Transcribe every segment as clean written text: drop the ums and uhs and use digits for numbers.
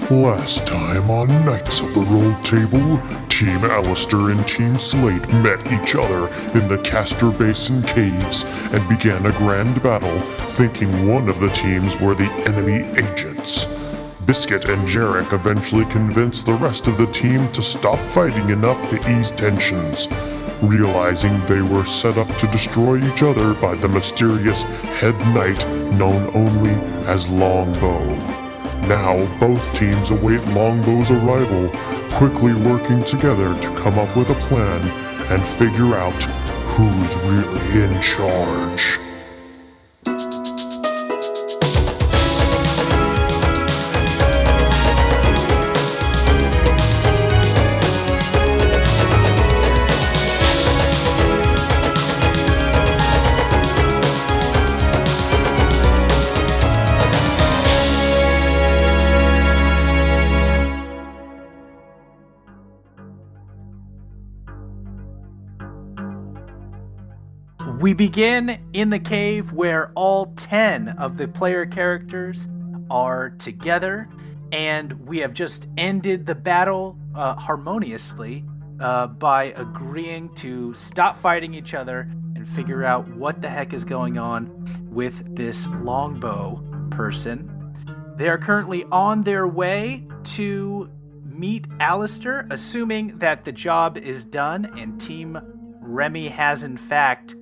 Last time on Knights of the Rolled Table, Team Alistair and Team Slate met each other in the Castor Basin caves and began a grand battle, thinking one of the teams were the enemy agents. Biscuit and Jerik eventually convinced the rest of the team to stop fighting enough to ease tensions, realizing they were set up to destroy each other by the mysterious head knight known only as Longbow. Now, both teams await Longbow's arrival, quickly working together to come up with a plan and figure out who's really in charge. We begin in the cave where all 10 of the player characters are together, and we have just ended the battle harmoniously by agreeing to stop fighting each other and figure out what the heck is going on with this Longbow person. They are currently on their way to meet Alistair, assuming that the job is done and Team Remy has in fact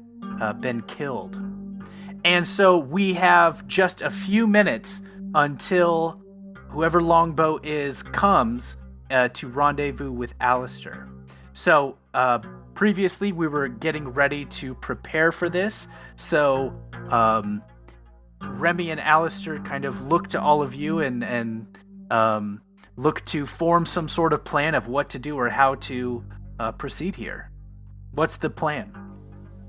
been killed. And so we have just a few minutes until whoever Longbow is comes to rendezvous with Alistair. So previously we were getting ready to prepare for this. So Remy and Alistair kind of look to all of you and look to form some sort of plan of what to do or how to proceed here. What's the plan?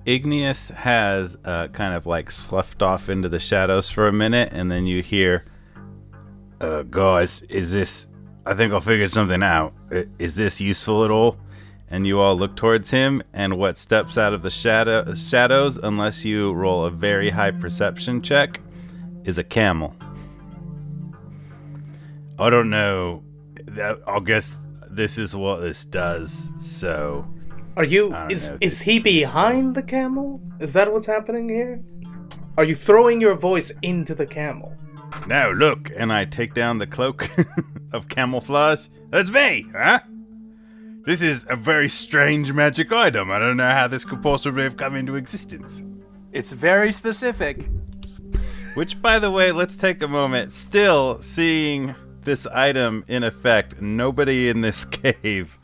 Igneous has kind of like sloughed off into the shadows for a minute, and then you hear, guys, I think I figured something out. Is this useful at all? And you all look towards him, and what steps out of the shadows, unless you roll a very high perception check, is a camel. I don't know. I guess this is what this does, so... Is he behind the camel? Is that what's happening here? Are you throwing your voice into the camel? No, look, and I take down the cloak of camouflage. That's me, huh? This is a very strange magic item. I don't know how this could possibly have come into existence. It's very specific. Which, by the way, let's take a moment. Still seeing this item in effect, nobody in this cave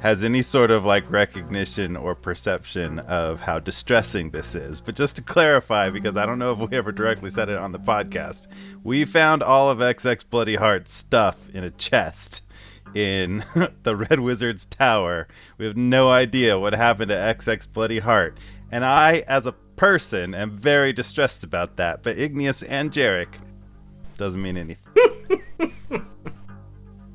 has any sort of like recognition or perception of how distressing this is. But just to clarify, because I don't know if we ever directly said it on the podcast, we found all of XX Bloody Heart's stuff in a chest in the Red Wizard's tower. We have no idea what happened to XX Bloody Heart. And I, as a person, am very distressed about that. But Igneous and Jerik doesn't mean anything.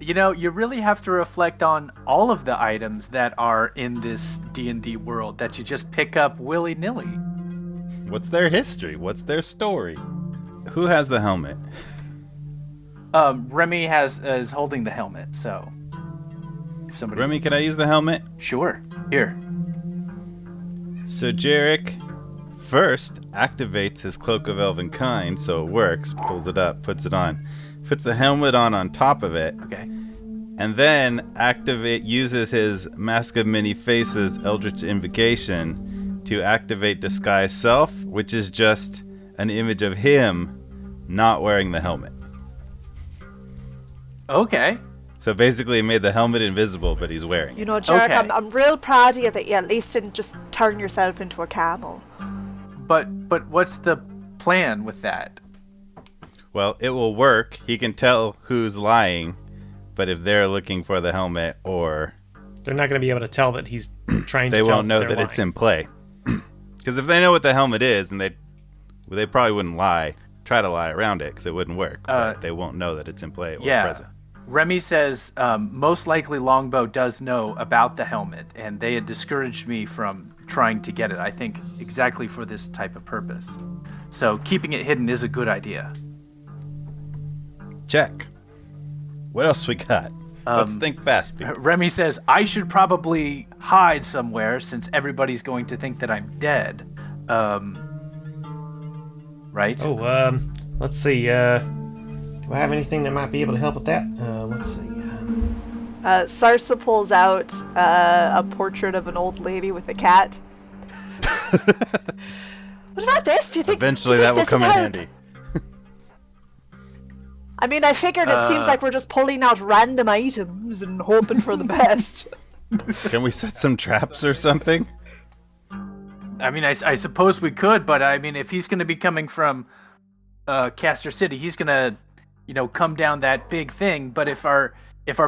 You know, you really have to reflect on all of the items that are in this D&D world that you just pick up willy-nilly. What's their history? What's their story? Who has the helmet? Remy is holding the helmet, so... If somebody Remy, can I use the helmet? Sure. Here. So Jerik first activates his Cloak of Elven Kind, so it works, pulls it up, puts it on. Puts the helmet on top of it. Okay. And then uses his Mask of Many Faces Eldritch Invocation to activate Disguise Self, which is just an image of him not wearing the helmet. Okay. So basically he made the helmet invisible, but he's wearing it. You know, Jerik, Okay. I'm real proud of you that you at least didn't just turn yourself into a camel. But what's the plan with that? Well, it will work. He can tell who's lying, but if they're looking for the helmet or... They're not going to be able to tell that he's trying to they tell won't know they're that lying. it's in play. Because if they know what the helmet is, and they probably wouldn't try to lie around it, because it wouldn't work. But they won't know that it's in play or present. Remy says most likely Longbow does know about the helmet, and they had discouraged me from trying to get it, I think, exactly for this type of purpose. So keeping it hidden is a good idea. Check. What else we got? Let's think fast, people. Remy says, I should probably hide somewhere since everybody's going to think that I'm dead. Right? Oh, let's see. Do I have anything that might be able to help with that? Let's see. Sarsa pulls out a portrait of an old lady with a cat. What about this? Do you think Eventually do you that think will this come in is handy. I mean, I figured it seems like we're just pulling out random items and hoping for the best. Can we set some traps or something? I mean, I suppose we could, but I mean, if he's going to be coming from Castor City, he's going to, come down that big thing. But if our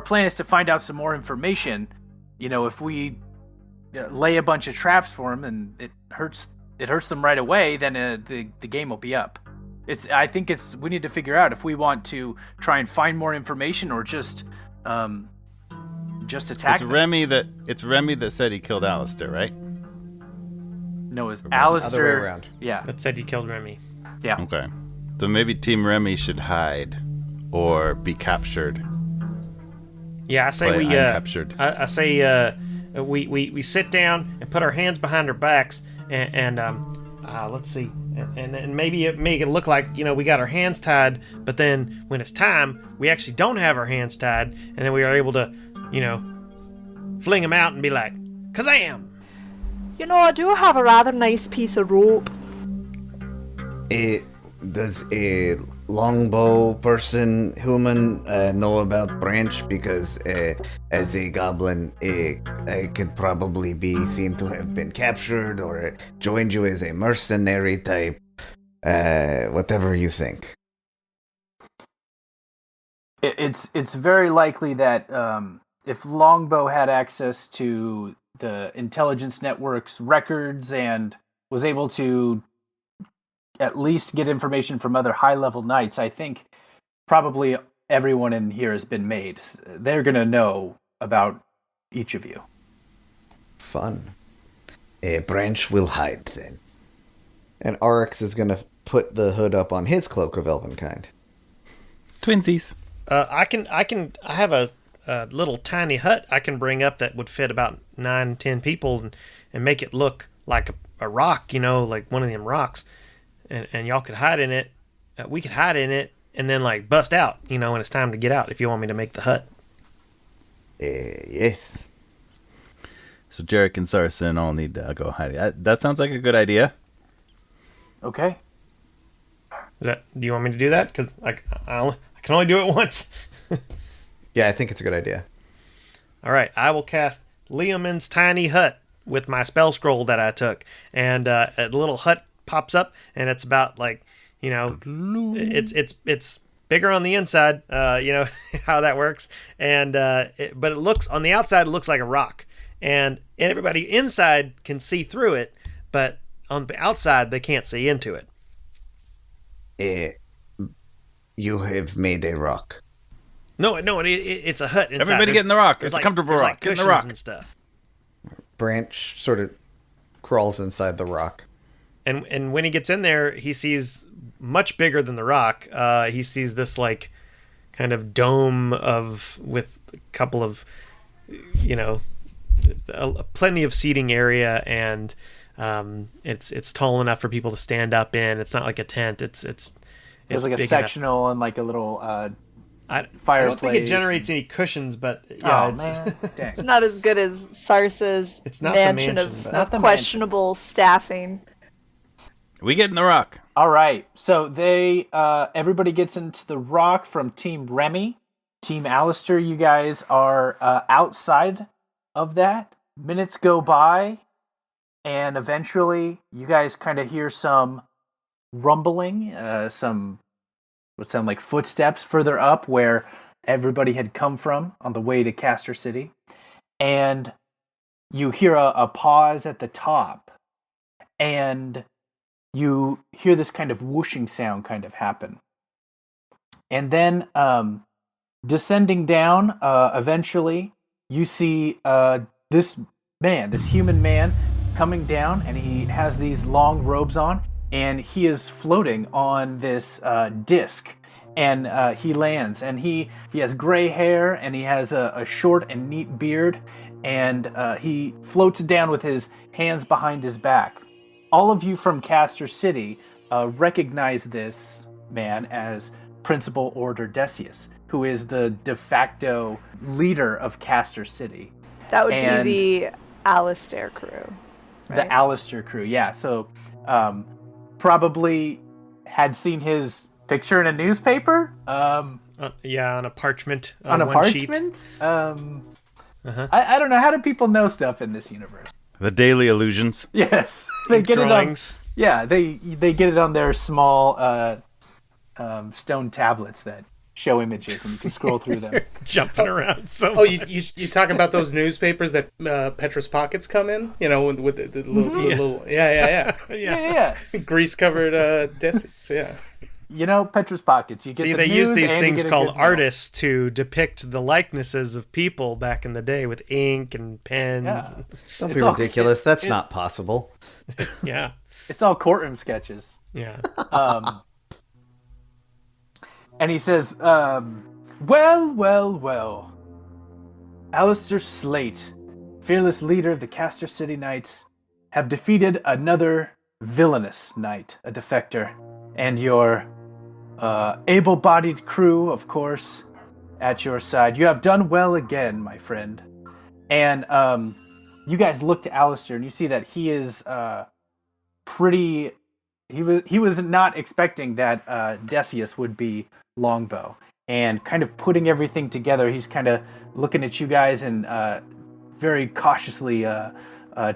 plan is to find out some more information, if we lay a bunch of traps for him and it hurts them right away, then the game will be up. I think we need to figure out if we want to try and find more information or just attack them. It's Remy that said he killed Alistair, right? No, it's Other way Alistair. around. Yeah. That said you killed Remy. Yeah. Okay. So maybe Team Remy should hide or be captured. Yeah, I say Play we uncaptured. I say we sit down and put our hands behind our backs and let's see, and maybe make it look like we got our hands tied, but then when it's time, we actually don't have our hands tied, and then we are able to fling them out and be like, Kazam! I do have a rather nice piece of rope. Does a longbow person, human, know about Branch? Because as a goblin, I could probably be seen to have been captured or joined you as a mercenary type. Whatever you think. It's very likely that if Longbow had access to the intelligence network's records and was able to at least get information from other high-level knights, I think probably everyone in here has been made. They're going to know about each of you. Fun. Branch will hide then. And Aryx is going to put the hood up on his cloak of elvenkind. Twinsies. I have a little tiny hut I can bring up that would fit about 9-10 people and make it look like a rock, like one of them rocks. And y'all could hide in it. We could hide in it and then bust out, when it's time to get out if you want me to make the hut. Yes. So Jerik and Sarsa and all need to go hide. That sounds like a good idea. Okay. Do you want me to do that? Because I can only do it once. Yeah, I think it's a good idea. All right, I will cast Leoman's tiny hut with my spell scroll that I took, and a little hut pops up, and it's about it's bigger on the inside. How that works, and but it looks on the outside, it looks like a rock, and everybody inside can see through it, but on the outside they can't see into it. You have made a rock. No, it's a hut inside. Everybody get in the rock. It's a like, comfortable rock. Get in the cushions rock. and stuff. Branch sort of crawls inside the rock. And when he gets in there, he sees much bigger than the rock. He sees this kind of dome with a couple of, plenty of seating area, and it's tall enough for people to stand up in. It's not like a tent. It's There's like a big sectional and like a little I fireplace. I don't think it generates any cushions, but yeah, man, dang. It's not as good as Sarsa's It's not mansion the of mansion, but- Not the questionable staffing. We get in the rock. All right, so they everybody gets into the rock from Team Remy. Team Alistair, you guys are outside of that. Minutes go by, and eventually you guys kind of hear some rumbling, some what sound like footsteps further up where everybody had come from on the way to Castor City. And you hear a pause at the top, and you hear this kind of whooshing sound kind of happen. And then descending down, eventually you see this human man coming down, and he has these long robes on, and he is floating on this disc. and he lands, and he has gray hair, and he has a short and neat beard, and he floats down with his hands behind his back. All of you from Castor City recognize this man as Principal Order Decius, who is the de facto leader of Castor City. That would be the Alistair crew. Right? The Alistair crew, yeah. So probably had seen his picture in a newspaper. Yeah, on a parchment. On a one parchment? sheet. I don't know. How do people know stuff in this universe? The daily illusions. Yes. They get Drawings. it on. Yeah, they get it on their small stone tablets that show images, and you can scroll through them. Jumping around so Oh, much. you talking about those newspapers that Petra's pockets come in? You know, with the little Yeah. grease covered desks. Yeah. You know, Petra's pockets. You get See, the they news use these and you things get a called good meal. artists to depict the likenesses of people back in the day with ink and pens. Yeah. Don't It's be all- ridiculous. That's not possible. Yeah. It's all courtroom sketches. Yeah. And he says, well. Alistair Slate, fearless leader of the Castor City Knights, have defeated another villainous knight, a defector, and your able-bodied crew, of course, at your side. You have done well again, my friend. And you guys look to Alistair, and you see that he is pretty... He was not expecting that Decius would be Longbow. And kind of putting everything together, he's kind of looking at you guys and very cautiously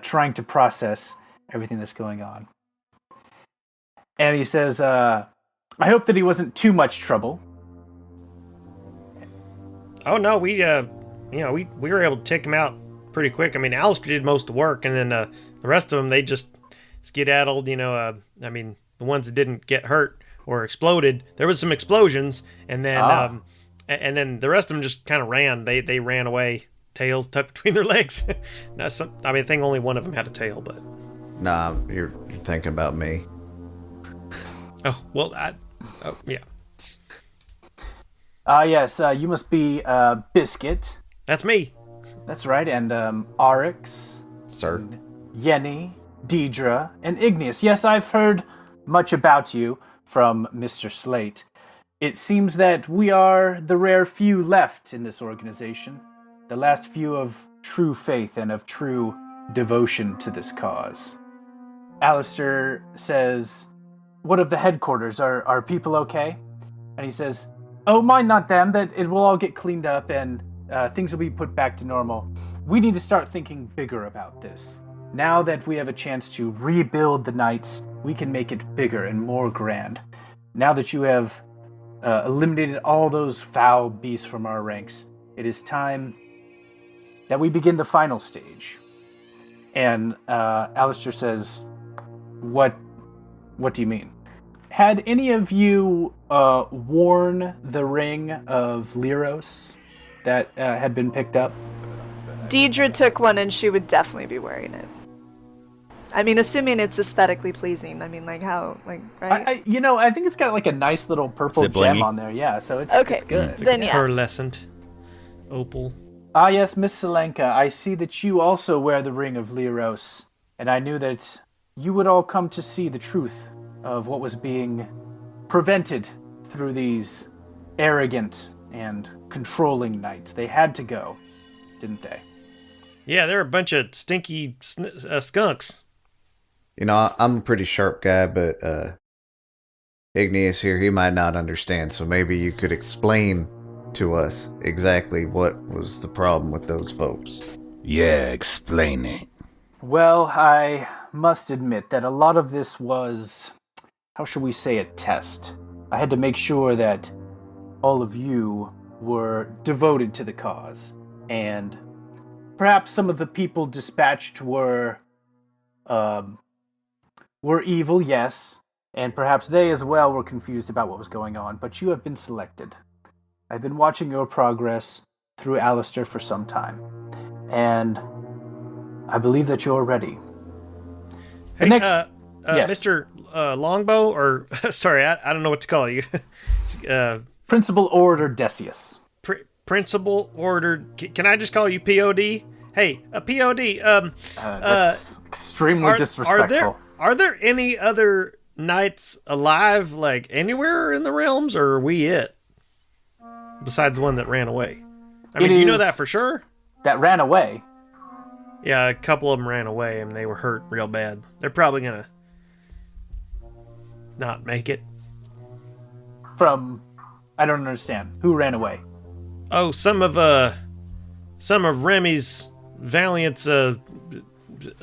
trying to process everything that's going on. And he says, I hope that he wasn't too much trouble. Oh no, we were able to take him out pretty quick. I mean, Alistair did most of the work, and then the rest of them, they just skedaddled. The ones that didn't get hurt or exploded. There was some explosions, and then and then the rest of them just kind of ran. They ran away, tails tucked between their legs. I think only one of them had a tail, but Nah, you're thinking about me. oh well, yeah, Yes, you must be Biscuit. that's me. That's right, and Aryx, Sir. Yenni, Dierdre, and Igneous. Yes, I've heard much about you from Mr. Slate. It seems that we are the rare few left in this organization, the last few of true faith and of true devotion to this cause. Alistair says, what of the headquarters? Are people okay? And he says, oh, mind not them, that it will all get cleaned up and things will be put back to normal. We need to start thinking bigger about this. Now that we have a chance to rebuild the Knights, we can make it bigger and more grand. Now that you have eliminated all those foul beasts from our ranks, it is time that we begin the final stage. And Alistair says, What do you mean? Had any of you worn the ring of Lyros that had been picked up? Dierdre took one, and she would definitely be wearing it. I mean, assuming it's aesthetically pleasing. I mean, right? I think it's got like a nice little purple Is it gem blingy? on there. Yeah, so it's Okay. it's good. Then yeah. Pearlescent opal. Ah, yes, Miss Selenka, I see that you also wear the ring of Lyros, and I knew that you would all come to see the truth of what was being prevented through these arrogant and controlling knights. They had to go, didn't they? Yeah, they're a bunch of stinky skunks. I'm a pretty sharp guy, but Igneous here, he might not understand, so maybe you could explain to us exactly what was the problem with those folks. Yeah, explain it. Well, I must admit that a lot of this was, how shall we say, a test. I had to make sure that all of you were devoted to the cause, and perhaps some of the people dispatched were evil, yes, and perhaps they as well were confused about what was going on, but you have been selected. I've been watching your progress through Alistair for some time, and I believe that you're ready. Hey, Yes. Mr. Longbow, or sorry, I don't know what to call you. Principal Orator Decius. Principal ordered. Can I just call you POD? Hey, a POD. That's extremely disrespectful. Are there any other knights alive, like anywhere in the realms, or are we it? Besides the one that ran away. I mean, do you know that for sure? That ran away? Yeah, a couple of them ran away and they were hurt real bad. They're probably gonna not make it. I don't understand. Who ran away? Oh, some of Remy's valiant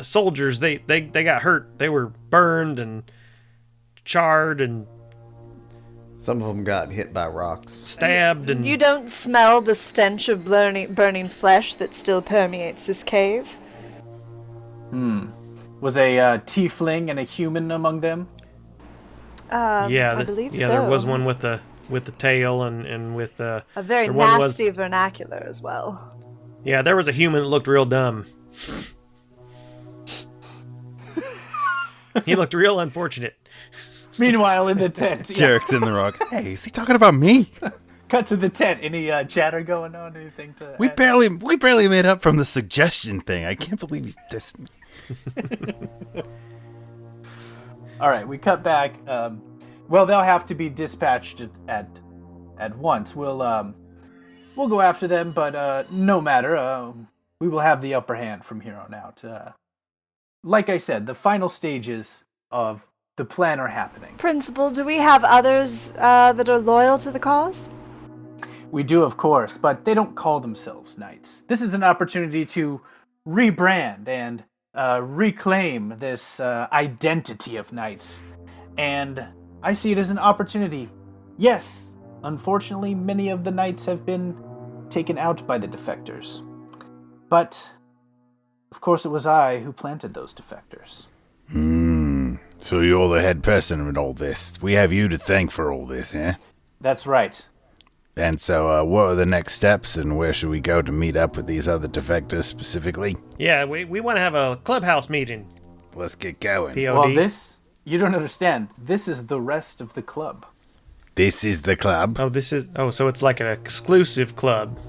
soldiers, they got hurt. They were burned and charred and some of them got hit by rocks, stabbed, and You don't smell the stench of burning flesh that still permeates this cave? Was a tiefling and a human among them? I believe so. There was one with the tail and with a very nasty vernacular as well. Yeah, there was a human that looked real dumb. He looked real unfortunate. Meanwhile, in the tent, Jerik's in the rock. Hey, is he talking about me? Cut to the tent. Any chatter going on? Anything to? We barely made up from the suggestion thing. I can't believe this. All right, we cut back. Well, they'll have to be dispatched at once. We'll go after them, but no matter. We will have the upper hand from here on out. Like I said, the final stages of the plan are happening. Principal, do we have others that are loyal to the cause? We do, of course, but they don't call themselves knights. This is an opportunity to rebrand and reclaim this identity of knights. And I see it as an opportunity. Yes, unfortunately, many of the knights have been taken out by the defectors. But, of course, it was I who planted those defectors. So you're the head person in all this. We have you to thank for all this, eh? That's right. And so, what are the next steps, and where should we go to meet up with these other defectors specifically? Yeah, we want to have a clubhouse meeting. Let's get going. POD. Well, you don't understand. This is the rest of the club. This is the club? So it's like an exclusive club.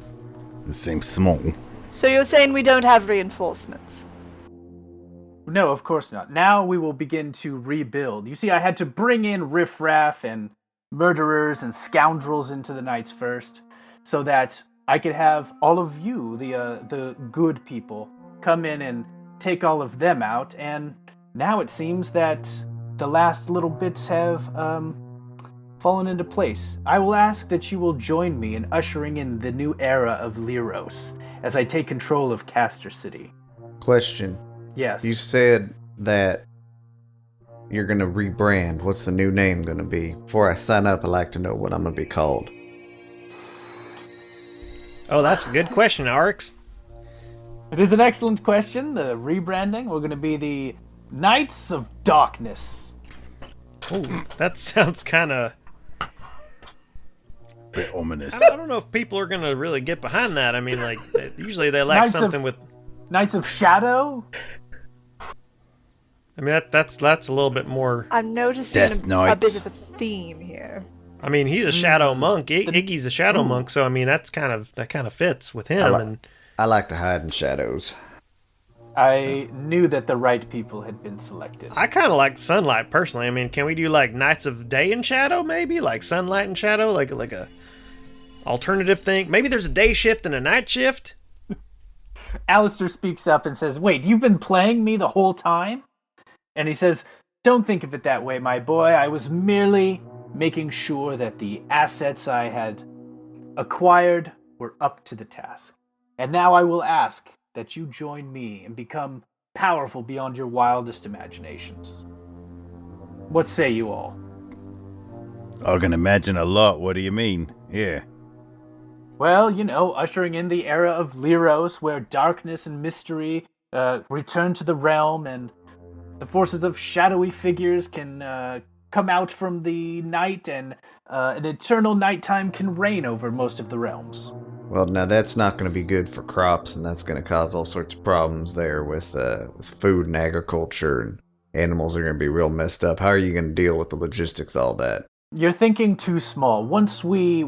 It seems small. So you're saying we don't have reinforcements? No, of course not. Now we will begin to rebuild. You see, I had to bring in riffraff and murderers and scoundrels into the Knights first, so that I could have all of you, the good people, come in and take all of them out. And now it seems that the last little bits have fallen into place. I will ask that you will join me in ushering in the new era of Lyros as I take control of Castor City. Question. Yes. You said that you're going to rebrand. What's the new name going to be? Before I sign up, I'd like to know what I'm going to be called. Oh, that's a good question, Aryx. It is an excellent question. The rebranding, we're going to be the Knights of Darkness. Oh, that sounds kind of... Bit ominous. I don't know if people are going to really get behind that. I mean, like, usually they like something with... Knights of Shadow? I mean, that's a little bit more... I'm noticing a bit of a theme here. I mean, he's a shadow monk. Iggy's a shadow monk, so I mean, that kind of fits with him. I like to hide in shadows. I knew that the right people had been selected. I kind of like sunlight, personally. I mean, can we do, like, Knights of Day and Shadow, maybe? Like, sunlight and shadow? Like a alternative thing? Maybe there's a day shift and a night shift? Alistair speaks up and says, "Wait, you've been playing me the whole time?" And he says, "Don't think of it that way, my boy. I was merely making sure that the assets I had acquired were up to the task. And now I will ask that you join me and become powerful beyond your wildest imaginations. What say you all?" I can imagine a lot. What do you mean? Yeah. Well, you know, ushering in the era of Lyros, where darkness and mystery return to the realm, and the forces of shadowy figures can come out from the night, and an eternal nighttime can reign over most of the realms. Well, now that's not going to be good for crops, and that's going to cause all sorts of problems there with food and agriculture, and animals are going to be real messed up. How are you going to deal with the logistics of all that? You're thinking too small. Once we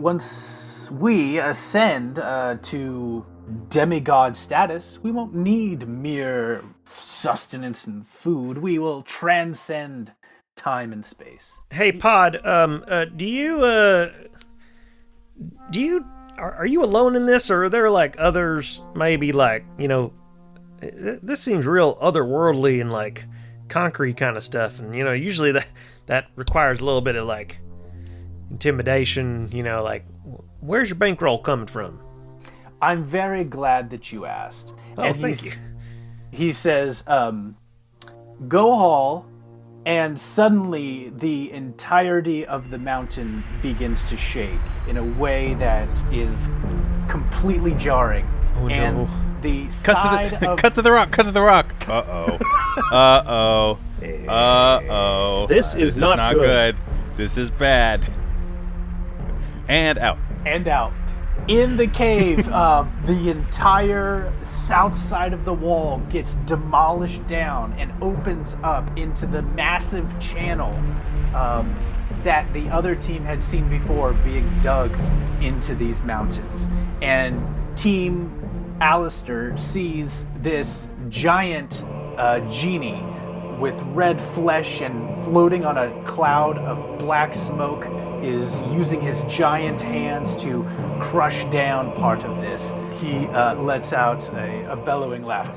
ascend to demigod status, we won't need mere sustenance and food. We will transcend time and space. Hey, Pod, are you alone in this, or are there like others? Maybe like, this seems real otherworldly and like concrete kind of stuff, and usually that requires a little bit of like intimidation. Like, where's your bankroll coming from? I'm very glad that you asked. Oh, thank you. He says, go haul, and suddenly the entirety of the mountain begins to shake in a way that is completely jarring. Oh, and no. the side of... Cut to the rock. Uh-oh. Uh-oh. This is not good. This is bad. And out. And out. In the cave, the entire south side of the wall gets demolished down and opens up into the massive channel that the other team had seen before being dug into these mountains. And Team Alistair sees this giant genie with red flesh and floating on a cloud of black smoke is using his giant hands to crush down part of this. He lets out a bellowing laugh.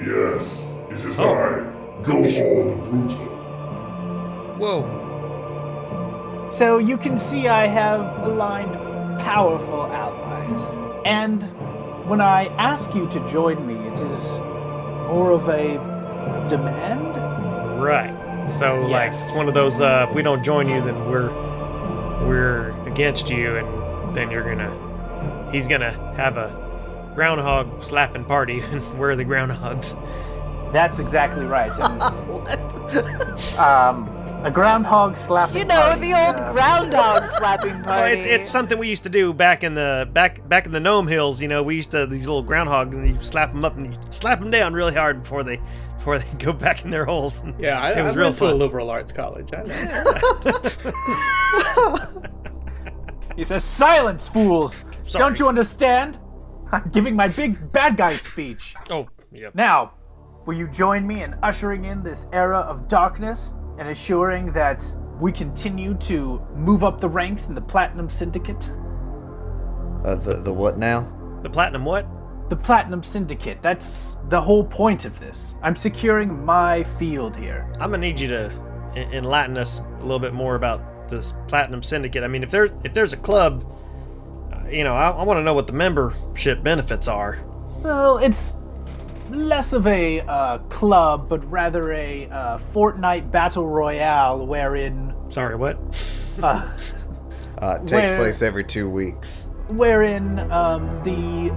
Yes, it is I, Gohol the Brutal. Whoa. So you can see I have aligned powerful allies. And when I ask you to join me, it is more of a demand? Right. So, Yes. like, one of those, if we don't join you, then we're against you, and then he's gonna have a groundhog slapping party, and we're the groundhogs. That's exactly right. And, a groundhog slapping party. the old groundhog slapping Well, party. it's something we used to do back in the Gnome Hills. We used to these little groundhogs, and you slap them up and you slap them down really hard before they go back in their holes. Yeah, I was real went to a fun. liberal arts college. I know. He says, "Silence, fools! Sorry. Don't you understand? I'm giving my big bad guy speech. Oh, yeah. Now, will you join me in ushering in this era of darkness and assuring that we continue to move up the ranks in the Platinum Syndicate?" The what now? The platinum what? The Platinum Syndicate. That's the whole point of this. I'm securing my field here. I'm gonna need you to enlighten us a little bit more about this Platinum Syndicate. I mean, if there's a club, I want to know what the membership benefits are. Well, it's less of a club, but rather a Fortnite Battle Royale wherein... Sorry, what? It takes Where- place every 2 weeks. wherein the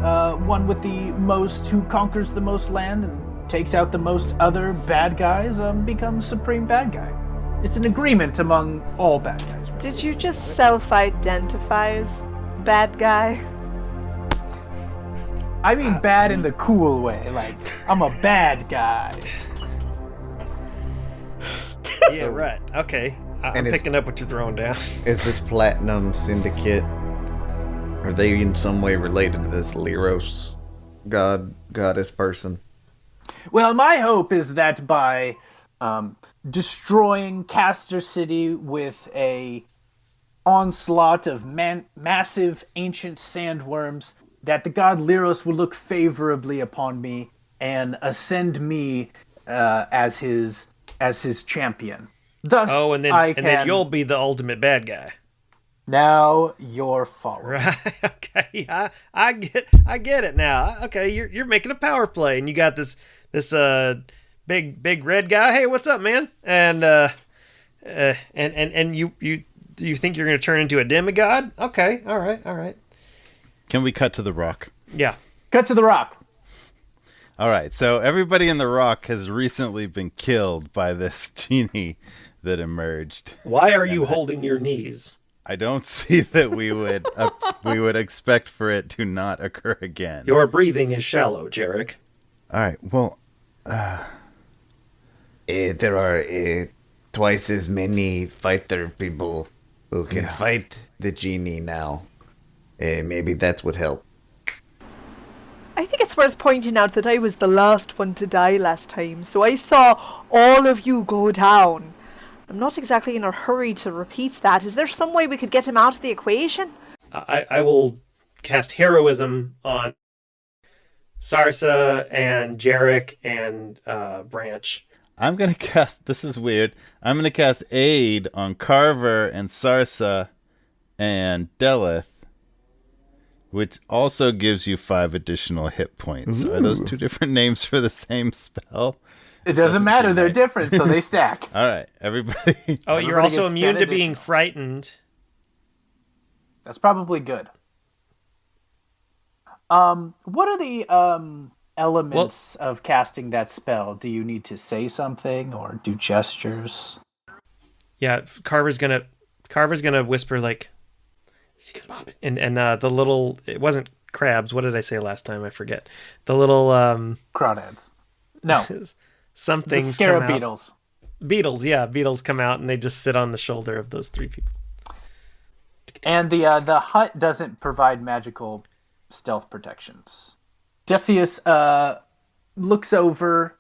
one with the most, who conquers the most land and takes out the most other bad guys, becomes supreme bad guy. It's an agreement among all bad guys. Right? Did you just self-identify as bad guy? I mean bad in the cool way, like, I'm a bad guy. Yeah, right. Okay. I'm And picking up what you're throwing down. Is this Platinum Syndicate, are they in some way related to this Lyros goddess person? Well, my hope is that by destroying Castor City with a onslaught of massive ancient sandworms, that the god Lyros will look favorably upon me and ascend me as his champion. Thus, Oh, and then you'll be the ultimate bad guy. Now you're following. Right. Okay. I get it now. Okay. You're making a power play, and you got this big red guy. Hey, what's up, man? And you think you're gonna turn into a demigod? Okay. All right. Can we cut to the rock? Yeah. Cut to the rock. All right, so everybody in the rock has recently been killed by this genie that emerged. Why are you holding your knees? I don't see that we would expect for it to not occur again. Your breathing is shallow, Jerik. All right, well, There are twice as many fighter people who can fight the genie now. Maybe that would help. I think it's worth pointing out that I was the last one to die last time, so I saw all of you go down. I'm not exactly in a hurry to repeat that. Is there some way we could get him out of the equation? I will cast heroism on Sarsa and Jerik and Branch. I'm going to cast... This is weird. I'm going to cast Aid on Carver and Sarsa and Deleth, which also gives you 5 additional hit points. Ooh. Are those 2 different names for the same spell? It doesn't matter. They're different, so they stack. All right, everybody. Oh, you're also immune to being frightened. That's probably good. What are the elements of casting that spell? Do you need to say something or do gestures? Yeah, Carver's gonna whisper like, and the little, it wasn't crabs. What did I say last time? I forget. The little crawdads. No. Some things the scarab beetles. Beetles, yeah, beetles come out and they just sit on the shoulder of those 3 people. And the hut doesn't provide magical stealth protections. Decius looks over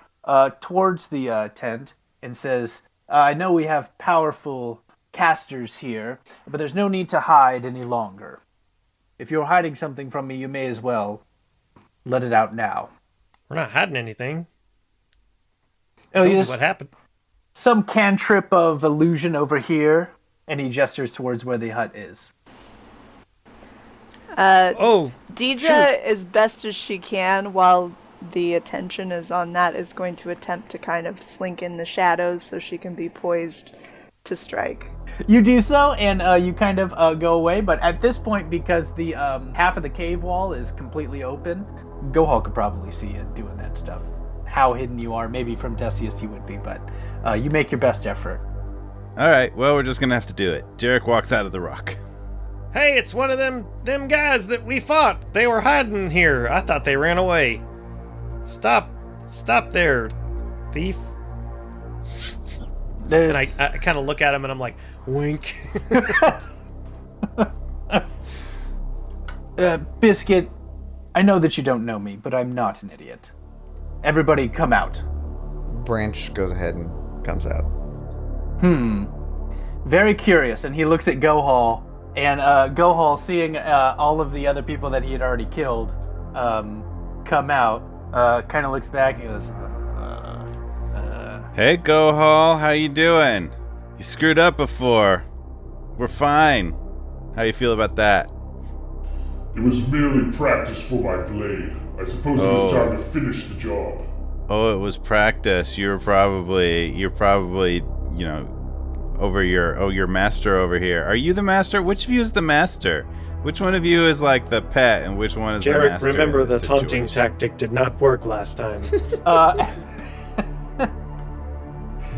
towards the tent and says, I know we have powerful casters here, but there's no need to hide any longer. If you're hiding something from me, you may as well let it out now. We're not hiding anything. Oh, yes. What happened? Some cantrip of illusion over here, and he gestures towards where the hut is. Dierdre, as best as she can, while the attention is on that, is going to attempt to kind of slink in the shadows so she can be poised to strike. You do so, and you kind of go away, but at this point, because the half of the cave wall is completely open, Gohal could probably see you doing that stuff. How hidden you are, maybe from Decius you would be, but you make your best effort. All right, well, we're just going to have to do it. Jerik walks out of the rock. Hey, it's one of them guys that we fought. They were hiding here. I thought they ran away. Stop there, thief. And I kind of look at him and I'm like, wink. Biscuit, I know that you don't know me, but I'm not an idiot. Everybody come out. Branch goes ahead and comes out. Very curious, and he looks at Gohal, and Gohal, seeing all of the other people that he had already killed come out, kind of looks back and goes, Hey, Gohal, how you doing? You screwed up before. We're fine. How you feel about that? It was merely practice for my blade. I suppose it is time to finish the job. Oh, it was practice. You're probably, you know, over your master over here. Are you the master? Which of you is the master? Which one of you is like the pet, and which one is the Jerik, master? remember the taunting tactic did not work last time.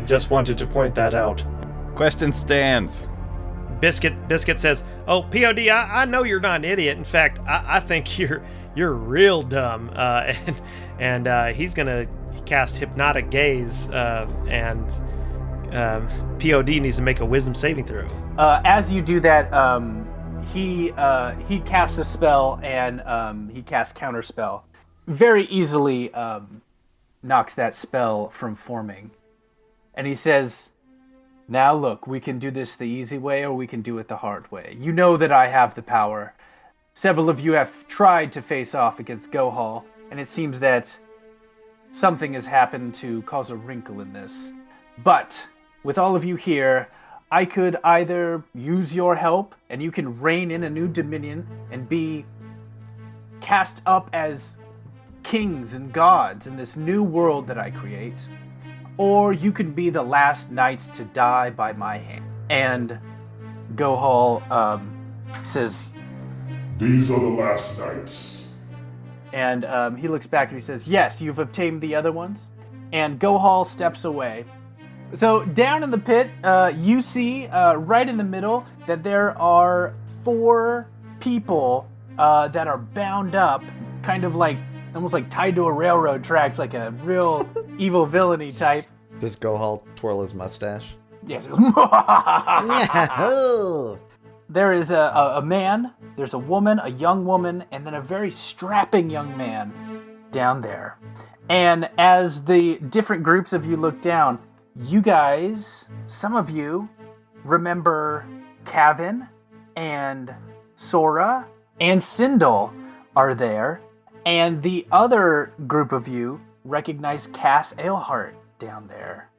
Just wanted to point that out. Question stands. Biscuit says, "Oh, Pod, I know you're not an idiot. In fact, I think you're real dumb." And he's gonna cast Hypnotic Gaze, and Pod needs to make a Wisdom saving throw. As you do that, he casts a spell, and he casts Counterspell. Very easily knocks that spell from forming. And he says, now look, we can do this the easy way or we can do it the hard way. You know that I have the power. Several of you have tried to face off against Gohal, and it seems that something has happened to cause a wrinkle in this. But with all of you here, I could either use your help and you can reign in a new dominion and be cast up as kings and gods in this new world that I create, or you can be the last knights to die by my hand. And Gohal says, these are the last knights. And he looks back and he says, yes, you've obtained the other ones. And Gohal steps away. So down in the pit, you see right in the middle that there are 4 people that are bound up, kind of like, almost like tied to a railroad tracks, like a real evil villainy type. Does Gohal twirl his mustache? Yes. Yahoo! There is a man, there's a woman, a young woman, and then a very strapping young man down there. And as the different groups of you look down, you guys, some of you, remember Kavin and Sora and Sindel are there. And the other group of you recognize Cass Ailhart down there.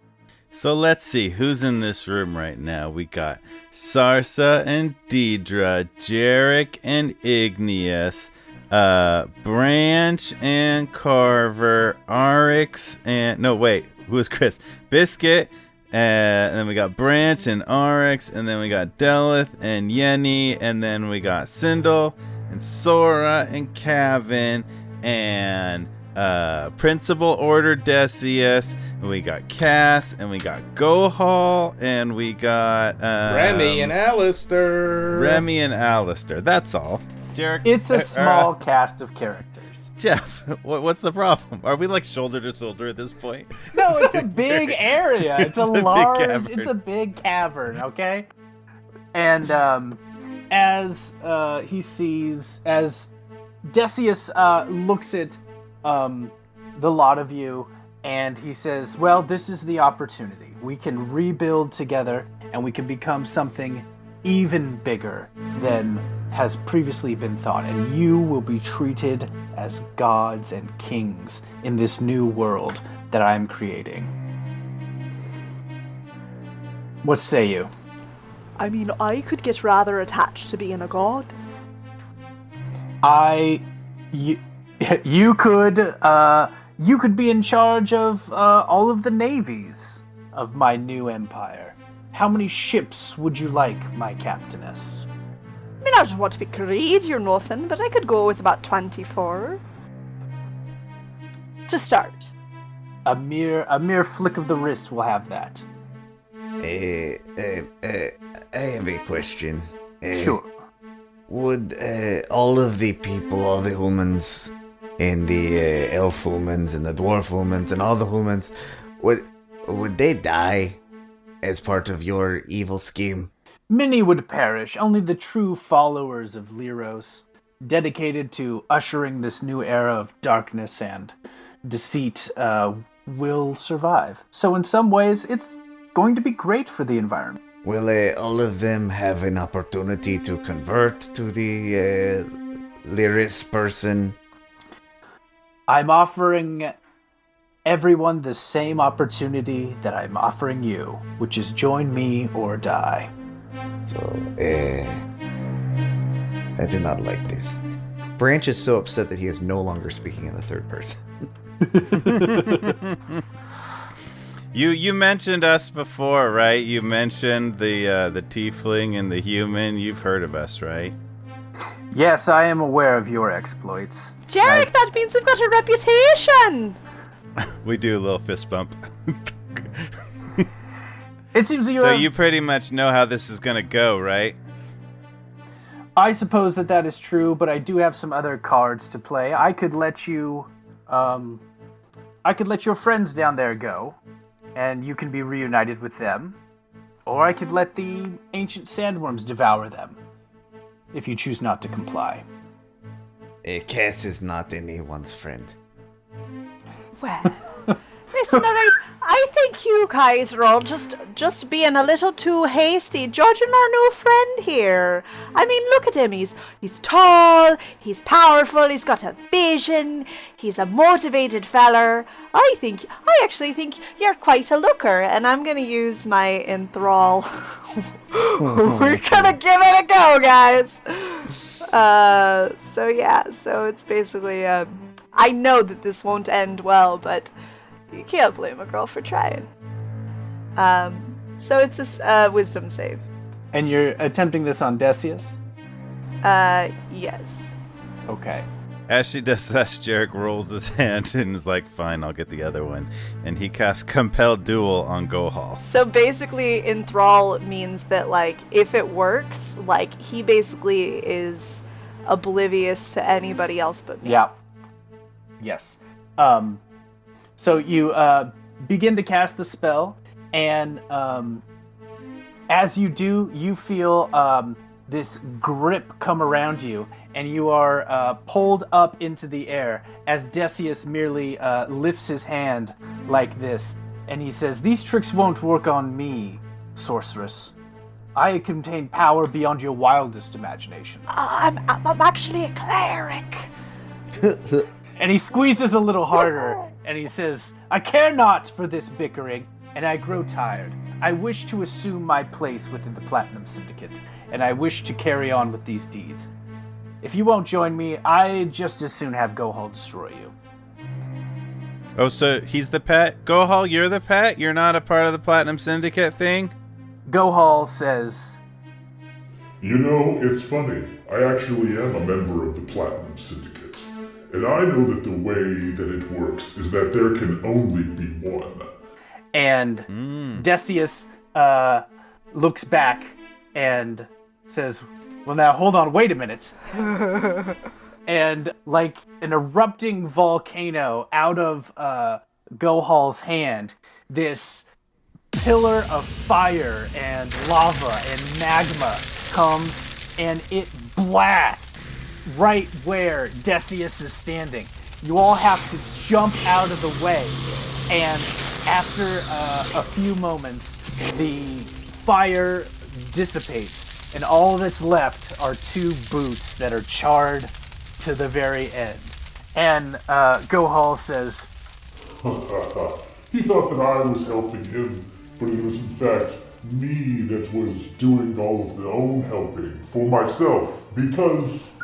So let's see who's in this room right now. We got Sarsa and Dierdre, Jerik and Igneous, Branch and Carver, Aryx and who is Chris? Biscuit, and then we got Branch and Aryx, and then we got Deleth and Yenni, and then we got Sindel and Sora and Kavin and Principal Order Decius, and we got Cass, and we got Gohal, and we got Remy and Alistair. That's all. Jerik, It's a small cast of characters. Jeff, what's the problem? Are we like shoulder to shoulder at this point? No, it's a big area. It's a large, cavern. it's a big cavern, okay? And as Decius looks at the lot of you, and he says, well, this is the opportunity. We can rebuild together, and we can become something even bigger than has previously been thought, and you will be treated as gods and kings in this new world that I am creating. What say you? I mean, I could get rather attached to being a god. You could be in charge of all of the navies of my new empire. How many ships would you like, my captainess? I mean, I don't want to be greedy or nothing, but I could go with about 24. To start. A mere flick of the wrist will have that. I have a question. Sure. Would all of the people, all the humans, and the elf humans, and the dwarf humans, and all the humans, would they die as part of your evil scheme? Many would perish, only the true followers of Lyros, dedicated to ushering this new era of darkness and deceit, will survive. So in some ways, it's going to be great for the environment. Will all of them have an opportunity to convert to the Lyris person? I'm offering everyone the same opportunity that I'm offering you, which is join me or die. So, I do not like this. Branch is so upset that he is no longer speaking in the third person. You mentioned us before, right? You mentioned the tiefling and the human. You've heard of us, right? Yes, I am aware of your exploits. Jerik, that means we've got a reputation! We do a little fist bump. It seems that So you pretty much know how this is gonna go, right? I suppose that is true, but I do have some other cards to play. I could let you, I could let your friends down there go, and you can be reunited with them. Or I could let the ancient sandworms devour them, if you choose not to comply. Cass is not anyone's friend. Well, listen, alright, I think you guys are all just being a little too hasty judging our new friend here. I mean, look at him. He's tall, he's powerful, he's got a vision, he's a motivated feller. I actually think you're quite a looker, and I'm gonna use my enthrall. We're gonna give it a go, guys. So it's basically, I know that this won't end well, but you can't blame a girl for trying. So it's a wisdom save. And you're attempting this on Decius? Yes. Okay. As she does that, Jerik rolls his hand and is like, fine, I'll get the other one. And he casts Compel Duel on Gohal. So basically, enthrall means that, like, if it works, like, he basically is oblivious to anybody else but me. Yeah. Yes. So you begin to cast the spell, and As you do, you feel this grip come around you, and you are pulled up into the air as Decius merely lifts his hand like this, and he says, "These tricks won't work on me, sorceress. I contain power beyond your wildest imagination." I'm actually a cleric. And he squeezes a little harder, and he says, "I care not for this bickering, and I grow tired. I wish to assume my place within the Platinum Syndicate, and I wish to carry on with these deeds. If you won't join me, I'd just as soon have Gohal destroy you." Oh, so he's the pet? Gohal, you're the pet? You're not a part of the Platinum Syndicate thing? Gohal says, You know, it's funny. I actually am a member of the Platinum Syndicate. And I know that the way that it works is that there can only be one. and Decius looks back and says, "Well, now hold on, wait a minute." And like an erupting volcano out of Gohal's hand, this pillar of fire and lava and magma comes, and it blasts right where Decius is standing. You all have to jump out of the way, and after a few moments, the fire dissipates, and all that's left are two boots that are charred to the very end. And Gohal says, He thought that I was helping him, but it was in fact me that was doing all of the own helping for myself, because,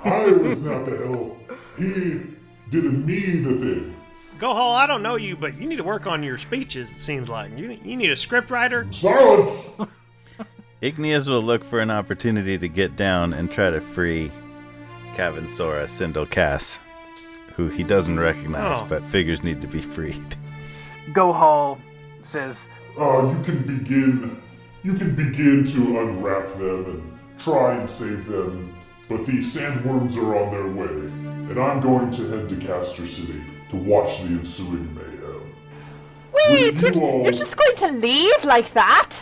I was not the help. He did me the thing. Gohal, I don't know you, but you need to work on your speeches, it seems like. You need a script writer? Silence! Igneous will look for an opportunity to get down and try to free Cavansora Sindel-Cass, who he doesn't recognize, but figures need to be freed. Gohal says, You can begin to unwrap them and try and save them, but the sandworms are on their way, and I'm going to head to Castor City to watch the ensuing mayhem. Wait, With you all- you're just going to leave like that?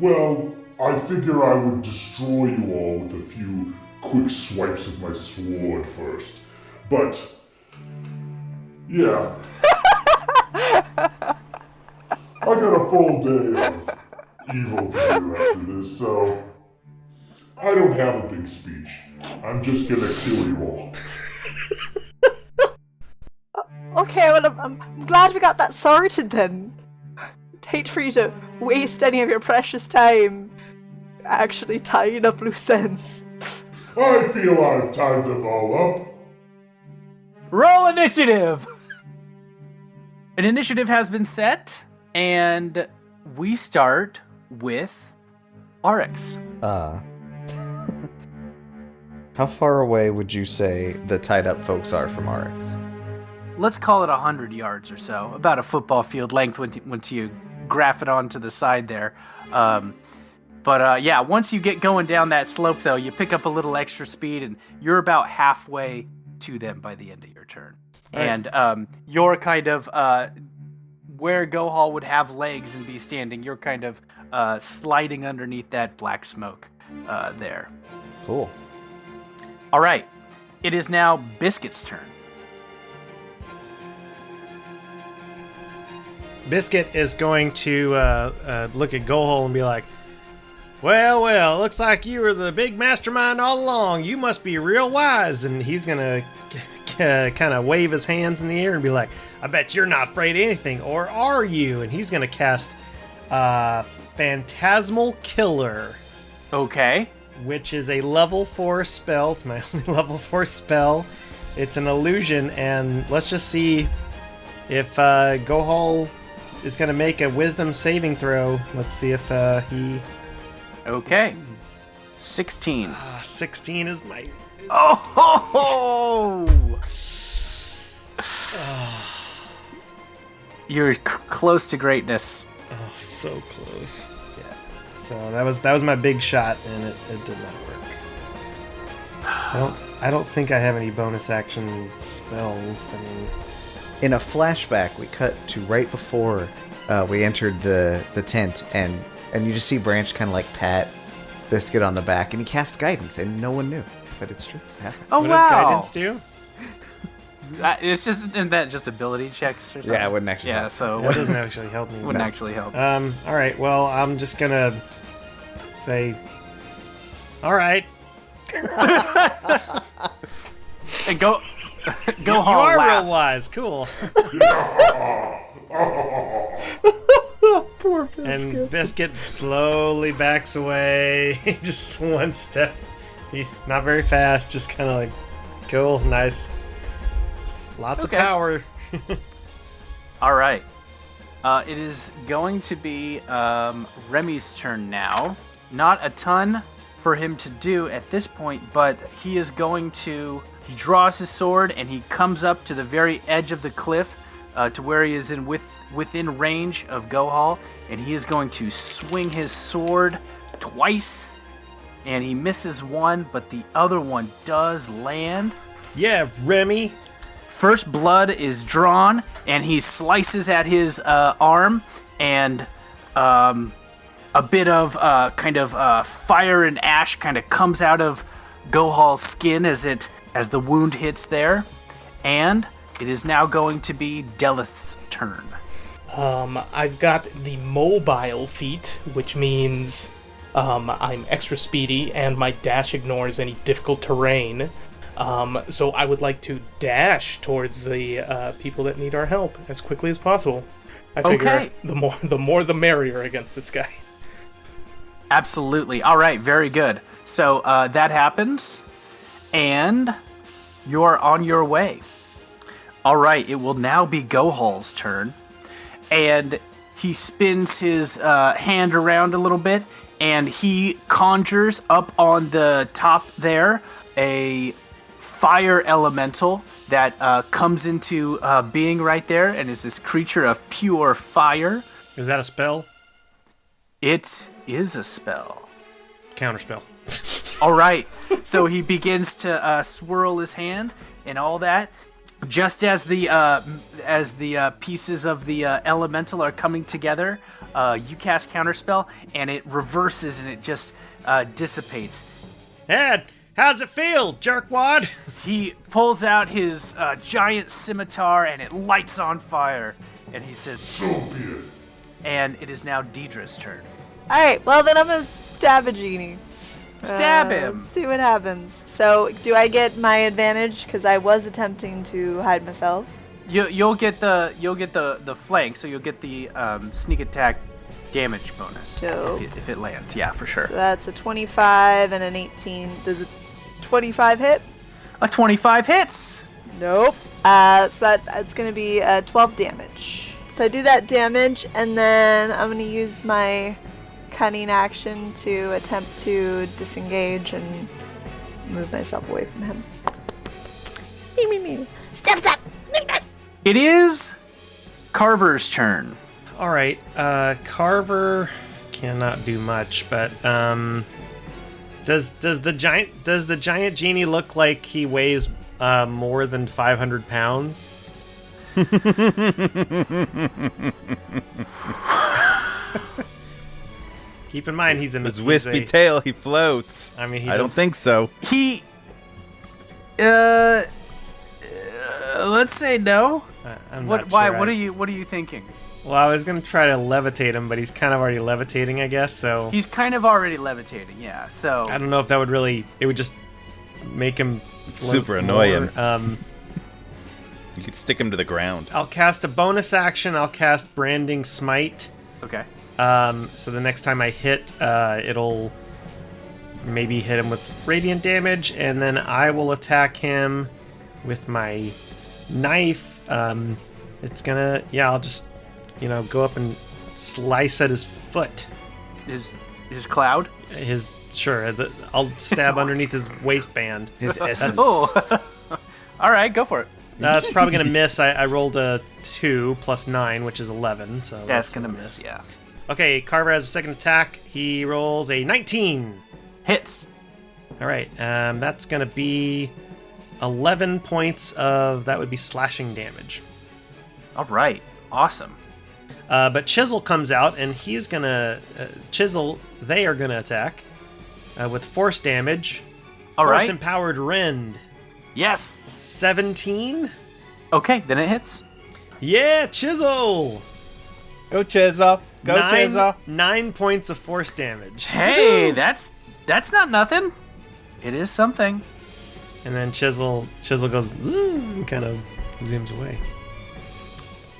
Well, I figure I would destroy you all with a few quick swipes of my sword first. But, yeah. I got a full day of evil to do after this, so I don't have a big speech. I'm just gonna kill you all. Okay, well, I'm glad we got that sorted then. I'd hate for you to waste any of your precious time actually tying up loose ends. I feel I've tied them all up. "Roll initiative!" An initiative has been set, and we start with Aryx. How far away would you say the tied up folks are from Aryx? Let's call it 100 yards or so, about a football field length once you graph it onto the side there. But once you get going down that slope, though, you pick up a little extra speed, and you're about halfway to them by the end of your turn. Right. And you're kind of where Gohal would have legs and be standing, you're kind of sliding underneath that black smoke there. Cool. All right. It is now Biscuit's turn. Biscuit is going to look at Gohal and be like, well, looks like you were the big mastermind all along. You must be real wise. And he's going to kind of wave his hands in the air and be like, I bet you're not afraid of anything, or are you? And he's going to cast Phantasmal Killer. Okay. Which is a level 4 spell. It's my only level 4 spell. It's an illusion, and let's just see if Gohal is going to make a wisdom saving throw. Let's see if he... Okay. 16. 16 is my... Oh! You're close to greatness. Oh, so close. Yeah. So that was my big shot, and it did not work. I don't think I have any bonus action spells. I mean, in a flashback, we cut to right before we entered the tent, and you just see Branch kind of like pat Biscuit on the back, and he cast guidance, and no one knew that it's true. Yeah. Oh, What wow. does guidance do? It's just, isn't that just ability checks or something? Yeah, it wouldn't actually. Yeah, help. so That doesn't actually help me. wouldn't actually help. All right. Well, I'm just gonna say, all right. And go You home. are laughs. real wise. Cool. Poor Biscuit. And Biscuit slowly backs away, just one step. He's not very fast, just kind of like, cool, nice. Lots Okay. of power. All right. It is going to be Remy's turn now. Not a ton for him to do at this point, but he is going to... He draws his sword and he comes up to the very edge of the cliff to where he is within range of Gohal, and he is going to swing his sword twice, and he misses one, but the other one does land. Yeah, Remy. First blood is drawn, and he slices at his arm, and a bit of fire and ash kind of comes out of Gohal's skin as the wound hits there, and it is now going to be Deleth's turn. I've got the mobile feat, which means I'm extra speedy and my dash ignores any difficult terrain. So I would like to dash towards the people that need our help as quickly as possible. I figure Okay. the more the merrier against this guy. Absolutely. All right, very good. So that happens, and you're on your way. All right, it will now be Gohal's turn, and he spins his hand around a little bit, and he conjures up on the top there a fire elemental that comes into being right there, and is this creature of pure fire. Is that a spell? It is a spell. Counterspell. All right, so he begins to swirl his hand and all that. Just as the pieces of the elemental are coming together, you cast Counterspell, and it reverses and it just dissipates. Ed, how's it feel, jerkwad? He pulls out his giant scimitar, and it lights on fire. And he says, So be it. and it is now Diedre's turn. Alright, well then I'm gonna stab a genie. Stab him! See what happens. So, do I get my advantage? Because I was attempting to hide myself. You'll get the flank, so you'll get the sneak attack damage bonus So- if it lands. Yeah, for sure. So that's a 25 and an 18. Does a 25 hit? A 25 hits. Nope. So that's going to be 12 damage. So I do that damage, and then I'm going to use my cunning action to attempt to disengage and move myself away from him. Me. Step. It is Carver's turn. All right, Carver cannot do much, but does the giant genie look like he weighs more than 500 pounds? Keep in mind he's in His wispy tail, he floats. I mean, I don't think so. He, let's say no. I'm What? not Why? sure. What are you thinking? Well, I was gonna try to levitate him, but he's kind of already levitating, I guess. So He's kind of already levitating. Yeah. So I don't know if that would really. It would just make him float Super annoy more. him. You could stick him to the ground. I'll cast a bonus action. I'll cast Branding Smite. okay. So the next time I hit, it'll maybe hit him with radiant damage, and then I will attack him with my knife. It's gonna, I'll just, go up and slice at his foot. His cloud. I'll stab underneath his waistband. His essence. Oh. All right, go for it. That's probably gonna miss. I rolled a 2 plus 9, which is 11. So That's gonna miss. Yeah. Okay, Carver has a second attack. He rolls a 19. Hits. All right, that's gonna be 11 points of that would be slashing damage. All right. Awesome. But Chisel comes out, and he's gonna They are gonna attack with force damage. All right. Force empowered rend. Yes. 17. Okay, then it hits. Yeah, Chisel. Go Chisel. Go Chisel. 9 points of force damage. Hey, that's not nothing. It is something. And then Chisel goes zzz, and kind of zooms away.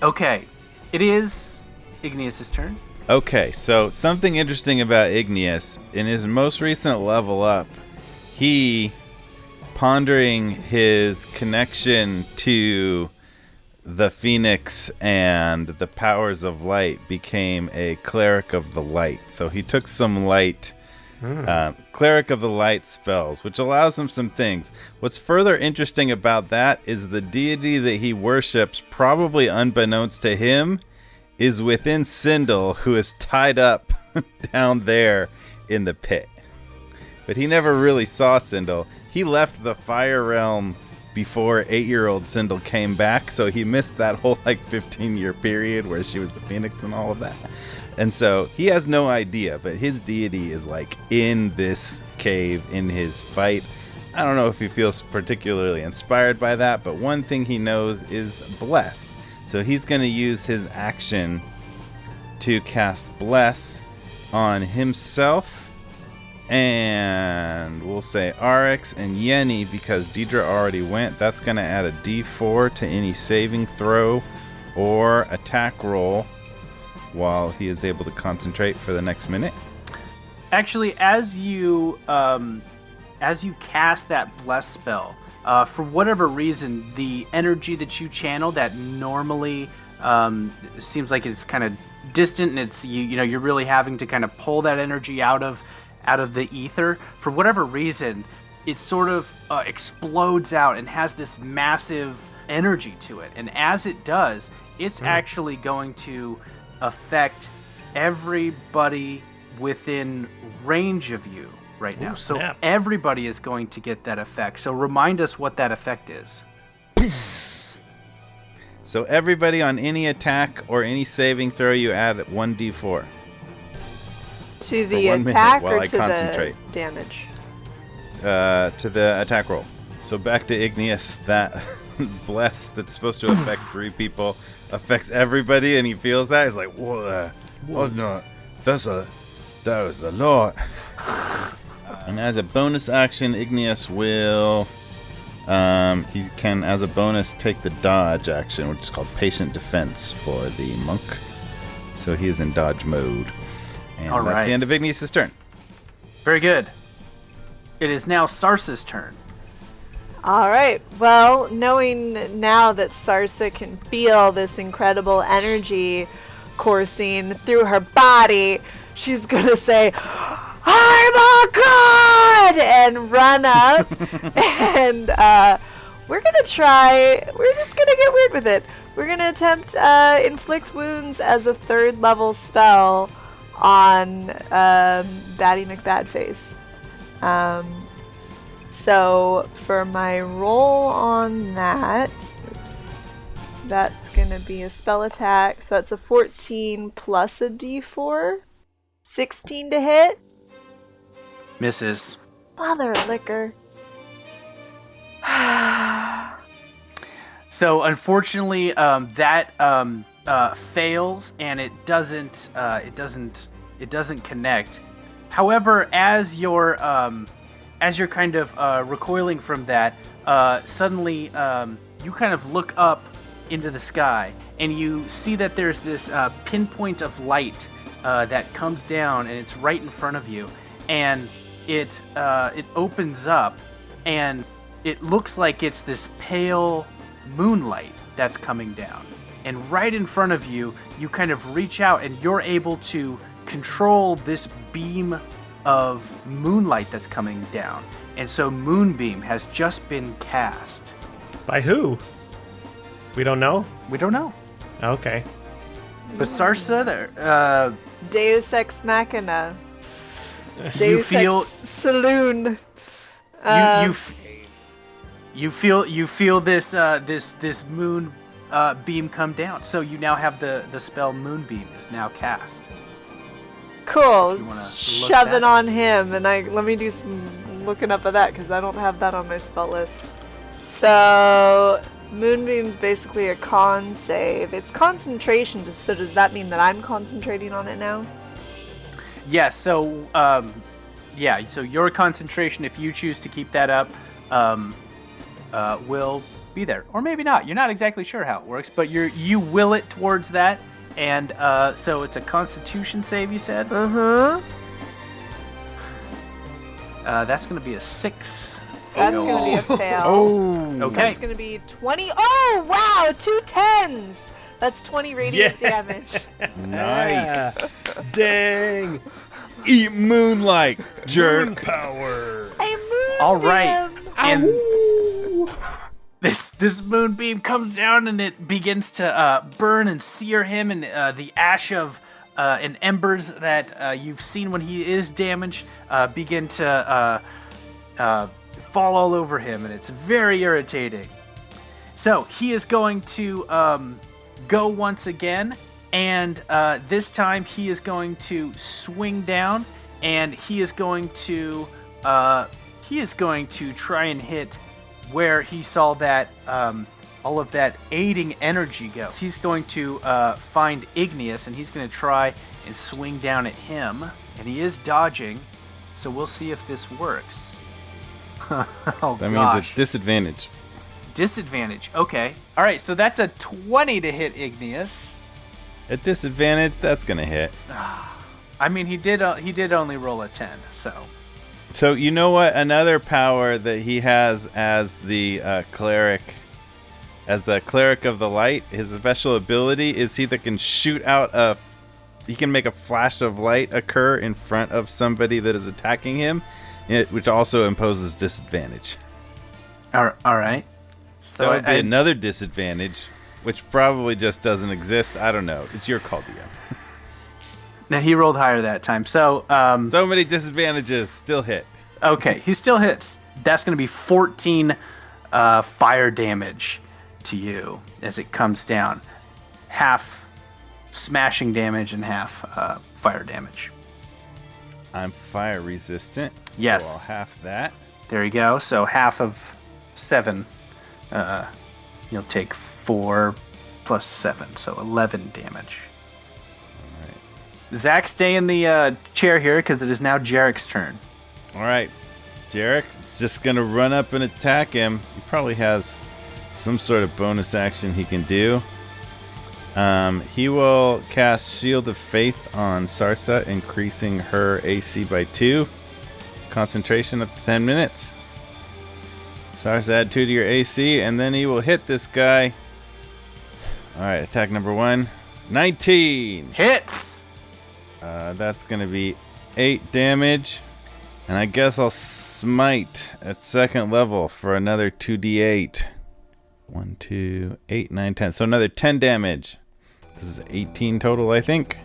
Okay, it is Igneous' turn. Okay, so something interesting about Igneous. In his most recent level up, he, pondering his connection to the Phoenix and the powers of light, became a cleric of the light. So he took some light, cleric of the light spells, which allows him some things. What's further interesting about that is the deity that he worships, probably unbeknownst to him, is within Sindel, who is tied up down there in the pit. But he never really saw Sindel. He left the Fire Realm before 8-year-old Sindel came back, so he missed that whole 15-year period where she was the Phoenix and all of that. And so he has no idea, but his deity is in this cave in his fight. I don't know if he feels particularly inspired by that, but one thing he knows is bless. So he's going to use his action to cast bless on himself. And we'll say Aryx and Yenni, because Dierdre already went. That's going to add a d4 to any saving throw or attack roll while he is able to concentrate for the next minute. Actually, as you cast that bless spell, for whatever reason, the energy that you channel that normally seems like it's kind of distant, and it's you're really having to kind of pull that energy out of the ether. For whatever reason, it sort of explodes out and has this massive energy to it. And as it does, it's actually going to affect everybody within range of you right now. So snap. Everybody is going to get that effect. So remind us what that effect is. So everybody on any attack or any saving throw, you add 1d4. To the 1 minute attack while or I to concentrate. the damage? To the attack roll. So back to Igneous. That bless that's supposed to affect 3 people affects everybody, and he feels that. He's like, whoa, oh no, that was a lot. And as a bonus action, Igneous will, he can, as a bonus, take the dodge action, which is called patient defense for the monk. So he is in dodge mode. And All that's right. the end of Igneous' turn. Very good. It is now Sarsa's turn. All right. Well, knowing now that Sarsa can feel this incredible energy coursing through her body, she's going to say, I'm a god! And run up. And we're just going to get weird with it. We're going to attempt Inflict Wounds as a 3rd level spell on Batty McBadface. So for my roll on that, that's gonna be a spell attack. So that's a 14 plus a d4. 16 to hit. Misses. Mother liquor. So unfortunately, that fails, and it doesn't connect. However, as you're kind of recoiling from that, suddenly you kind of look up into the sky, and you see that there's this pinpoint of light that comes down, and it's right in front of you, and it opens up, and it looks like it's this pale moonlight that's coming down. And right in front of you, you kind of reach out, and you're able to control this beam of moonlight that's coming down. And so Moonbeam has just been cast. By who? We don't know? We don't know. Okay. But Sarsa, Deus Ex Machina. you Deus feel Ex Saloon. you feel this this moon beam come down. So you now have the spell Moonbeam is now cast. Cool. If you wanna look Shove that it on him, and let me do some looking up of that because I don't have that on my spell list. So Moonbeam's basically a con save. It's concentration, so does that mean that I'm concentrating on it now? Yes. So so your concentration, if you choose to keep that up, will be there, or maybe not. You're not exactly sure how it works, but you will it towards that. And so it's a Constitution save, you said? Uh-huh. That's going to be a 6. That's going to be a fail. Okay. That's going to be 20. Oh, wow! 2 10s! That's 20 radiant damage. Nice. Dang. Eat moonlight, jerk. Power. I moved All right. him. And this moonbeam comes down and it begins to burn and sear him, and the ash of and embers that you've seen when he is damaged begin to fall all over him, and it's very irritating. So he is going to go once again, and this time he is going to swing down, and he is going to try and hit where he saw that all of that aiding energy go. He's going to find Igneous, and he's going to try and swing down at him, and he is dodging, so we'll see if this works. That means it's disadvantage. Disadvantage. Okay. All right. So that's a 20 to hit Igneous. At disadvantage, that's gonna hit. I mean, he did only roll a 10. So you know what? Another power that he has as the cleric of the light. His special ability is he that can shoot out he can make a flash of light occur in front of somebody that is attacking him, which also imposes disadvantage. All right. So That would be another disadvantage, which probably just doesn't exist. I don't know. It's your call, DM. Now he rolled higher that time. So So many disadvantages, still hit. okay, he still hits. That's going to be 14 fire damage to you as it comes down. Half smashing damage and half fire damage. I'm fire resistant. Yes. So I'll half that. There you go. So half of 7. You'll take 4 plus 7, so 11 damage. All right. Zach, stay in the chair here because it is now Jerik's turn. All right. Jerik's just going to run up and attack him. He probably has some sort of bonus action he can do. He will cast Shield of Faith on Sarsa, increasing her AC by 2. Concentration up to 10 minutes. Sarsa, add 2 to your AC, and then he will hit this guy. All right, attack number 1. 19. Hits! That's going to be 8 damage. And I guess I'll smite at 2nd level for another 2d8. 1, 2, 8, 9, 10. So another 10 damage. This is 18 total, I think.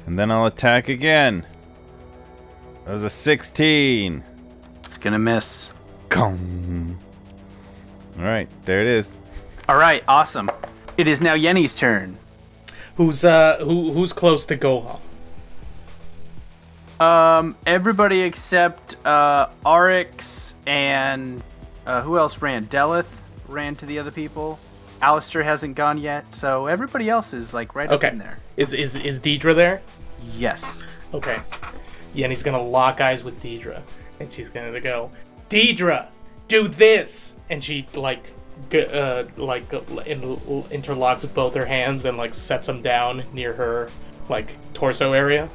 And then I'll attack again. That was a 16. It's going to miss. Gong. All right, there it is. All right, awesome. It is now Yenni's turn. Who's close to Gohan? Everybody except Aryx and who else ran? Deleth ran to the other people. Alistair hasn't gone yet, so everybody else is like right up in there. Is Dierdre there? Yes. Okay. Yenni's gonna lock eyes with Dierdre, and she's gonna go, Dierdre, do this, and she interlocks both her hands and like sets them down near her like torso area.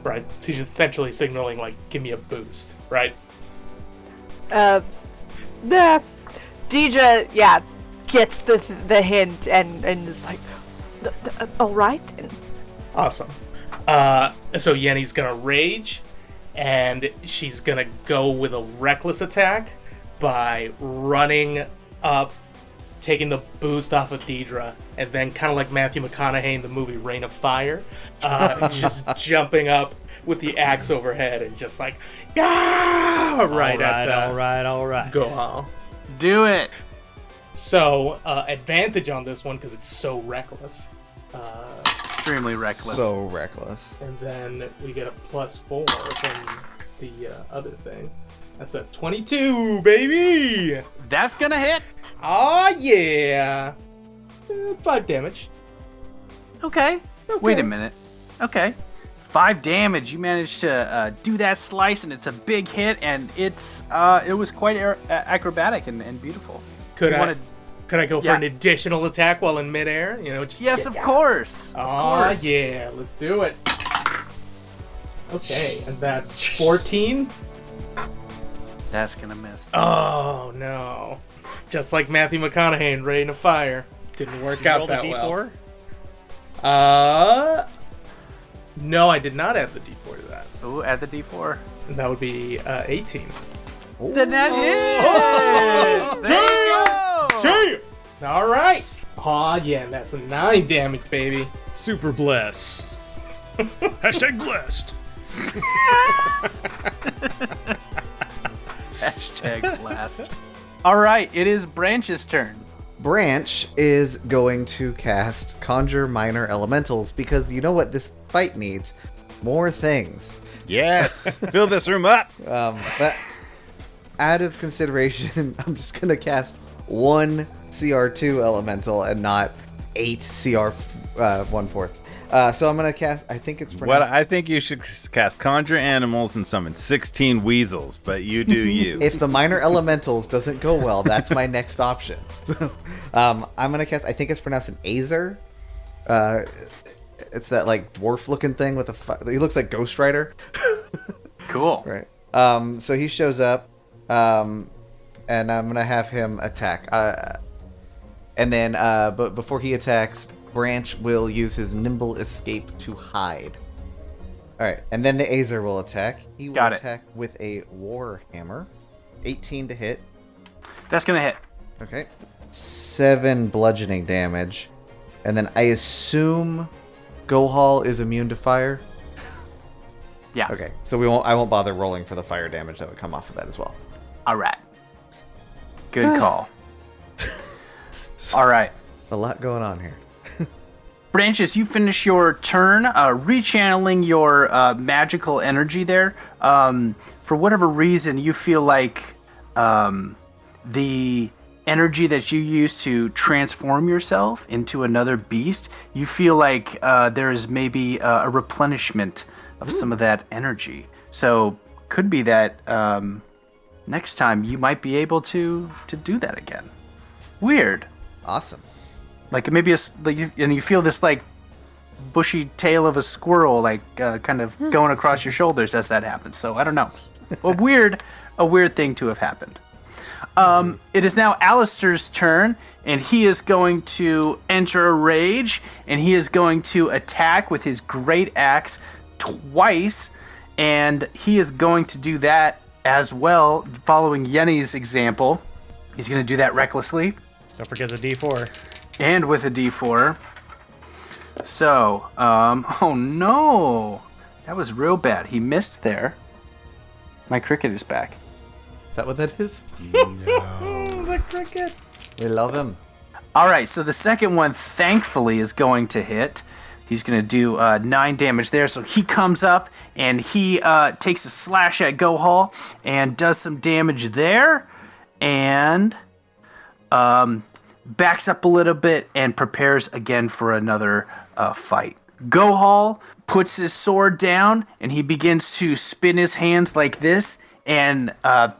Right. She's essentially signaling like, give me a boost. Right. Dierdre, gets the hint and is like, all right then. Awesome. So Yenni's gonna rage, and she's gonna go with a reckless attack by running up, taking the boost off of Dierdre, and then kind of like Matthew McConaughey in the movie Reign of Fire, just jumping up with the axe overhead and just like, yeah, right at the all right. Gohan. Do it. So, advantage on this one because it's so reckless. Extremely reckless. So reckless. And then we get a +4 from the other thing. That's a 22, baby! That's gonna hit. Aw, yeah! 5 damage. Okay. Wait a minute. Okay. 5 damage. You managed to do that slice, and it's a big hit, and it was quite acrobatic and beautiful. Could I go for Yeah. an additional attack while in midair? You know, just Yes, of course. Of course. Yeah, let's do it. Okay, and that's 14. That's gonna miss. Oh no! Just like Matthew McConaughey in Reign of Fire, didn't work out Roll that the well. D4. No, I did not add the D4 to that. Ooh, add the D4. And that would be 18. Then that hits. There you go. All right. Aw, yeah, that's a 9 damage, baby. Super bless. Hashtag blessed. Hashtag blast. All right, it is Branch's turn. Branch is going to cast Conjure Minor Elementals because you know what this fight needs? More things. Yes! Fill this room up! But out of consideration, I'm just going to cast 1 CR2 Elemental and not 8 CR 1/4. So I'm going to cast, I think it's I think you should cast Conjure Animals and summon 16 weasels, but you do you. If the Minor Elementals doesn't go well, that's my next option. So, I'm going to cast, I think it's pronounced an Azer. It's that like dwarf looking thing with he looks like Ghost Rider. Cool. Right. So he shows up, and I'm gonna have him attack. And then, but before he attacks, Branch will use his nimble escape to hide. All right, and then the Azer will attack. He will attack with a war hammer, 18 to hit. That's gonna hit. Okay. 7 bludgeoning damage, and then I assume Gohal is immune to fire. Yeah. Okay, so I won't bother rolling for the fire damage that would come off of that as well. All right. Good call. All right. A lot going on here. Branches, you finish your turn, rechanneling your magical energy there. For whatever reason, you feel like the energy that you use to transform yourself into another beast, you feel like there is maybe a replenishment of some of that energy. So could be that next time you might be able to do that again. Weird. Awesome. Like maybe and you feel this like bushy tail of a squirrel like kind of going across your shoulders as that happens. So I don't know. A weird thing to have happened. It is now Alistair's turn, and he is going to enter a rage, and he is going to attack with his great axe twice, and he is going to do that as well, following Yenni's example. He's going to do that recklessly. Don't forget the D4. And with a D4. So, oh no. That was real bad. He missed there. My cricket is back. Is that what that is? The cricket. We love him. All right, so the second one, thankfully, is going to hit. He's going to do 9 damage there. So he comes up, and he takes a slash at Gohal and does some damage there. And backs up a little bit and prepares again for another fight. Gohal puts his sword down, and he begins to spin his hands like this and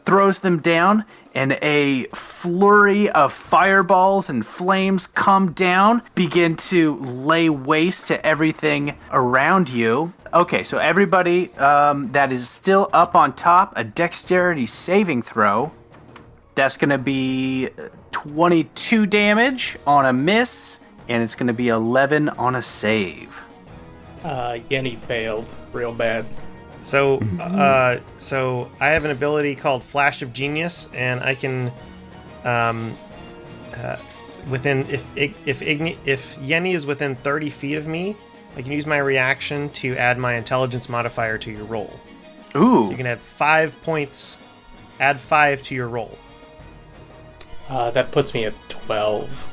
throws them down, and a flurry of fireballs and flames come down, begin to lay waste to everything around you. Okay, so everybody that is still up on top, a dexterity saving throw. That's going to be 22 damage on a miss, and it's going to be 11 on a save. Yenni failed real bad. So, so I have an ability called Flash of Genius, and I can, within if Yenni is within 30 feet of me, I can use my reaction to add my intelligence modifier to your roll. Ooh. You can add 5 points, add 5 to your roll. That puts me at 12.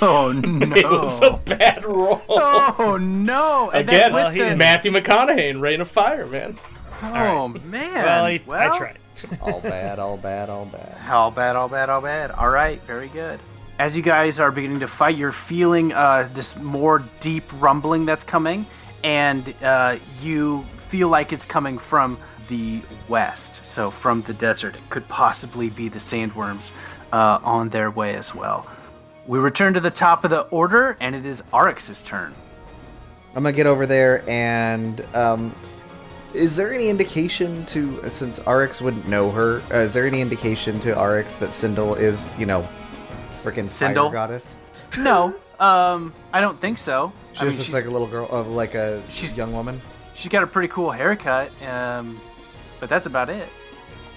Oh no! It was a bad roll. Oh no! And Again, that's with the- Matthew McConaughey in Rain of Fire, man. Oh man! Well, I tried. All bad, all bad, all bad. All bad, all bad, all bad. All right, very good. As you guys are beginning to fight, you're feeling this more deep rumbling that's coming, and you feel like it's coming from the west, so from the desert. It could possibly be the sandworms on their way as well. We return to the top of the order, and it is Aryx's turn. I'm gonna get over there and is there any indication to, since Aryx wouldn't know her, is there any indication to Aryx that Sindel is, freaking fire Sindel? goddess? No, I don't think so. She just looks like a little girl, like a young woman. She's got a pretty cool haircut, but that's about it.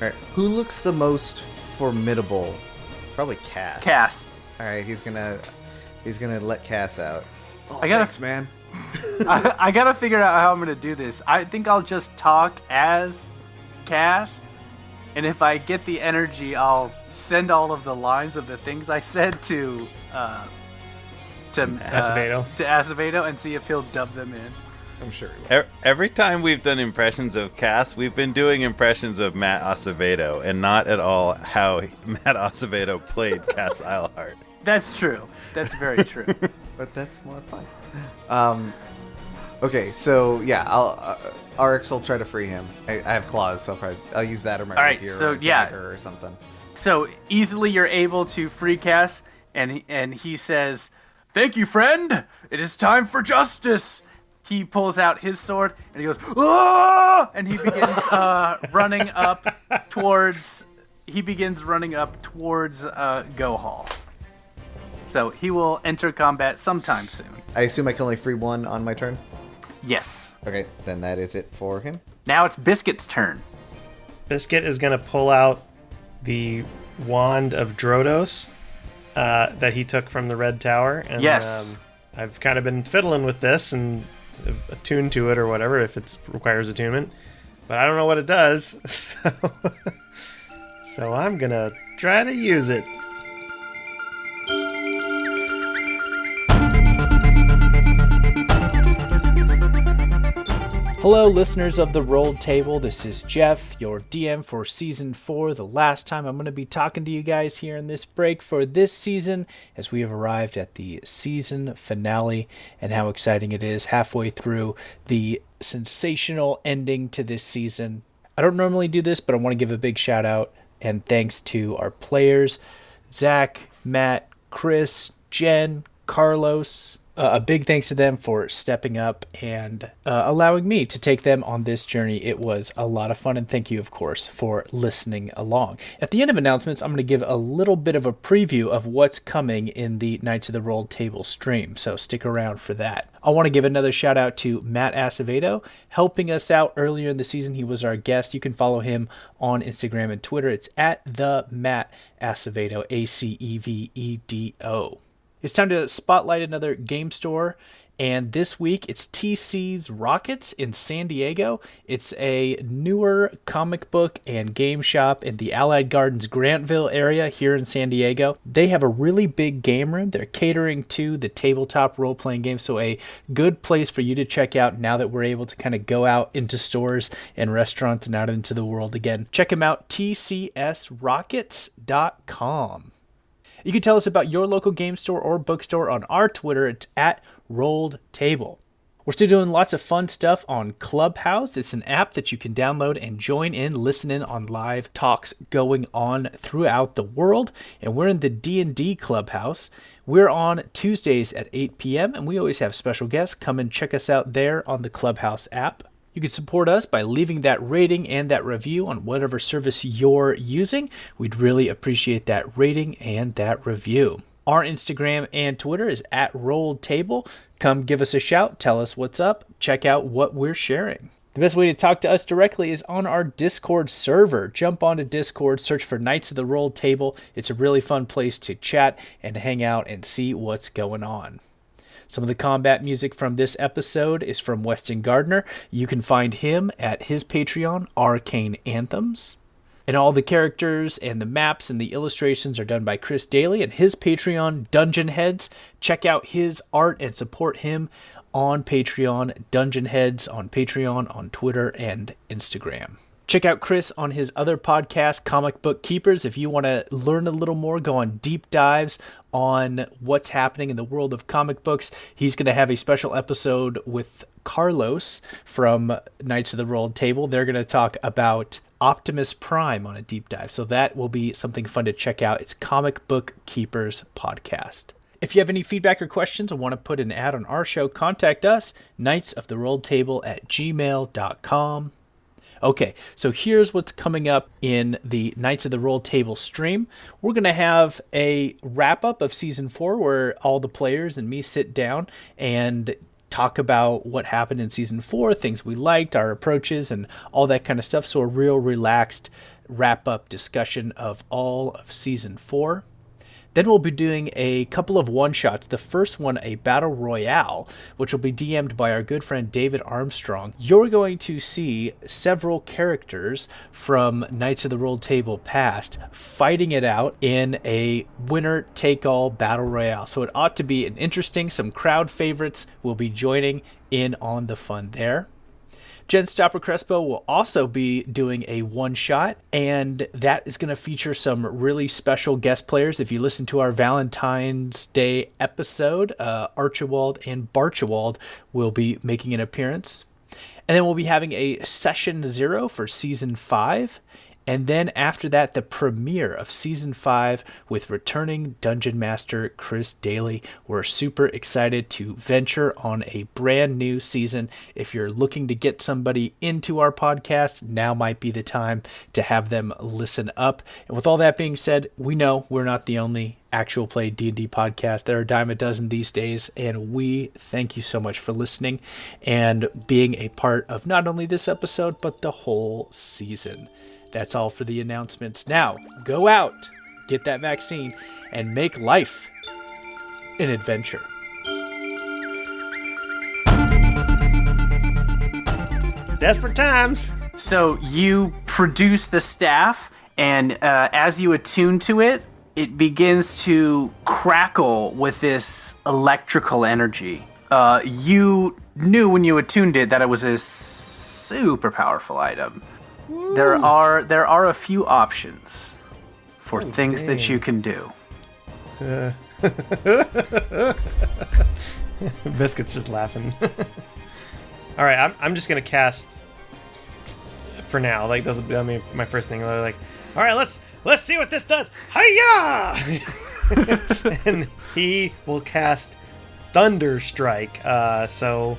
All right, who looks the most formidable? Probably Cass. Cass. All right, he's gonna let Cass out. Oh, I gotta- thanks, man. I gotta figure out how I'm gonna do this. I think I'll just talk as Cass, and if I get the energy, I'll send all of the lines of the things I said to Acevedo and see if he'll dub them in. I'm sure he will. Every time we've done impressions of Cass, we've been doing impressions of Matt Acevedo, and not at all how Matt Acevedo played Cass Eilhart. That's true. That's very true. But that's more fun. Okay, so yeah, Aryx will try to free him. I have claws, so I'll use that or my rapier or dagger or something. So easily you're able to free Cass, and he says, "Thank you, friend. It is time for justice." He pulls out his sword and he goes, "Ah!" And he begins running up towards. Go Hall. So he will enter combat sometime soon. I assume I can only free one on my turn? Yes. Okay, then that is it for him. Now it's Biscuit's turn. Biscuit is going to pull out the wand of Drodos that he took from the Red Tower. And, Yes. I've kind of been fiddling with this and attuned to it or whatever if it requires attunement. But I don't know what it does. So I'm going to try to use it. Hello, listeners of the Rolled Table. This is Jeff, your DM for Season 4, the last time I'm going to be talking to you guys here in this break for this season, as we have arrived at the season finale, and how exciting it is halfway through the sensational ending to this season. I don't normally do this, but I want to give a big shout out and thanks to our players, Zach, Matt, Chris, Jen, Carlos. A big thanks to them for stepping up and allowing me to take them on this journey. It was a lot of fun, and thank you, of course, for listening along. At the end of announcements, I'm going to give a little bit of a preview of what's coming in the Knights of the Rolled Table stream, so stick around for that. I want to give another shout out to Matt Acevedo, helping us out earlier in the season. He was our guest. You can follow him on Instagram and Twitter. It's at the Matt Acevedo, Acevedo. It's time to spotlight another game store, and this week it's TC's Rockets in San Diego. It's a newer comic book and game shop in the Allied Gardens Grantville area here in San Diego. They have a really big game room. They're catering to the tabletop role-playing game, so a good place for you to check out now that we're able to kind of go out into stores and restaurants and out into the world again. Check them out, tcsrockets.com. You can tell us about your local game store or bookstore on our Twitter. It's at Rolled Table. We're still doing lots of fun stuff on Clubhouse. It's an app that you can download and join in, listen in on live talks going on throughout the world. And we're in the D&D Clubhouse. We're on Tuesdays at 8 p.m. and we always have special guests. Come and check us out there on the Clubhouse app. You can support us by leaving that rating and that review on whatever service you're using. We'd really appreciate that rating and that review. Our Instagram and Twitter is at Rolled Table. Come give us a shout. Tell us what's up. Check out what we're sharing. The best way to talk to us directly is on our Discord server. Jump onto Discord, search for Knights of the Rolled Table. It's a really fun place to chat and hang out and see what's going on. Some of the combat music from this episode is from Weston Gardner. You can find him at his Patreon, Arcane Anthems. And all the characters and the maps and the illustrations are done by Chris Daly and his Patreon, Dungeon Heads. Check out his art and support him on Patreon, Dungeon Heads on Patreon, on Twitter, and Instagram. Check out Chris on his other podcast, Comic Book Keepers. If you want to learn a little more, go on deep dives on what's happening in the world of comic books. He's going to have a special episode with Carlos from Knights of the Rolled Table. They're going to talk about Optimus Prime on a deep dive. So that will be something fun to check out. It's Comic Book Keepers Podcast. If you have any feedback or questions or want to put an ad on our show, contact us, knightsoftherolledtable@gmail.com. Okay, so here's what's coming up in the Knights of the Roll Table stream. We're going to have a wrap-up of Season 4 where all the players and me sit down and talk about what happened in Season 4, things we liked, our approaches, and all that kind of stuff. So a real relaxed wrap-up discussion of all of Season 4. Then we'll be doing a couple of one-shots. The first one, a battle royale, which will be DM'd by our good friend David Armstrong. You're going to see several characters from Knights of the Rolled Table past fighting it out in a winner-take-all battle royale. So it ought to be an interesting, some crowd favorites will be joining in on the fun there. Jen Stopper Crespo will also be doing a one-shot, and that is going to feature some really special guest players. If you listen to our Valentine's Day episode, Archibald and Barchibald will be making an appearance. And then we'll be having a Session 0 for Season 5. And then after that, the premiere of Season 5 with returning Dungeon Master Chris Daly. We're super excited to venture on a brand new season. If you're looking to get somebody into our podcast, now might be the time to have them listen up. And with all that being said, we know we're not the only actual play D&D podcast. There are a dime a dozen these days, and we thank you so much for listening and being a part of not only this episode, but the whole season. That's all for the announcements. Now, go out, get that vaccine, and make life an adventure. Desperate times. So you produce the staff, and as you attune to it, it begins to crackle with this electrical energy. You knew when you attuned it that it was a super powerful item. Woo. There are a few options for things that you can do. Biscuit's just laughing. All right, I'm just gonna cast for now. Like, that's my first thing. Like, all right, let's see what this does. Hiya! And he will cast Thunder Strike. So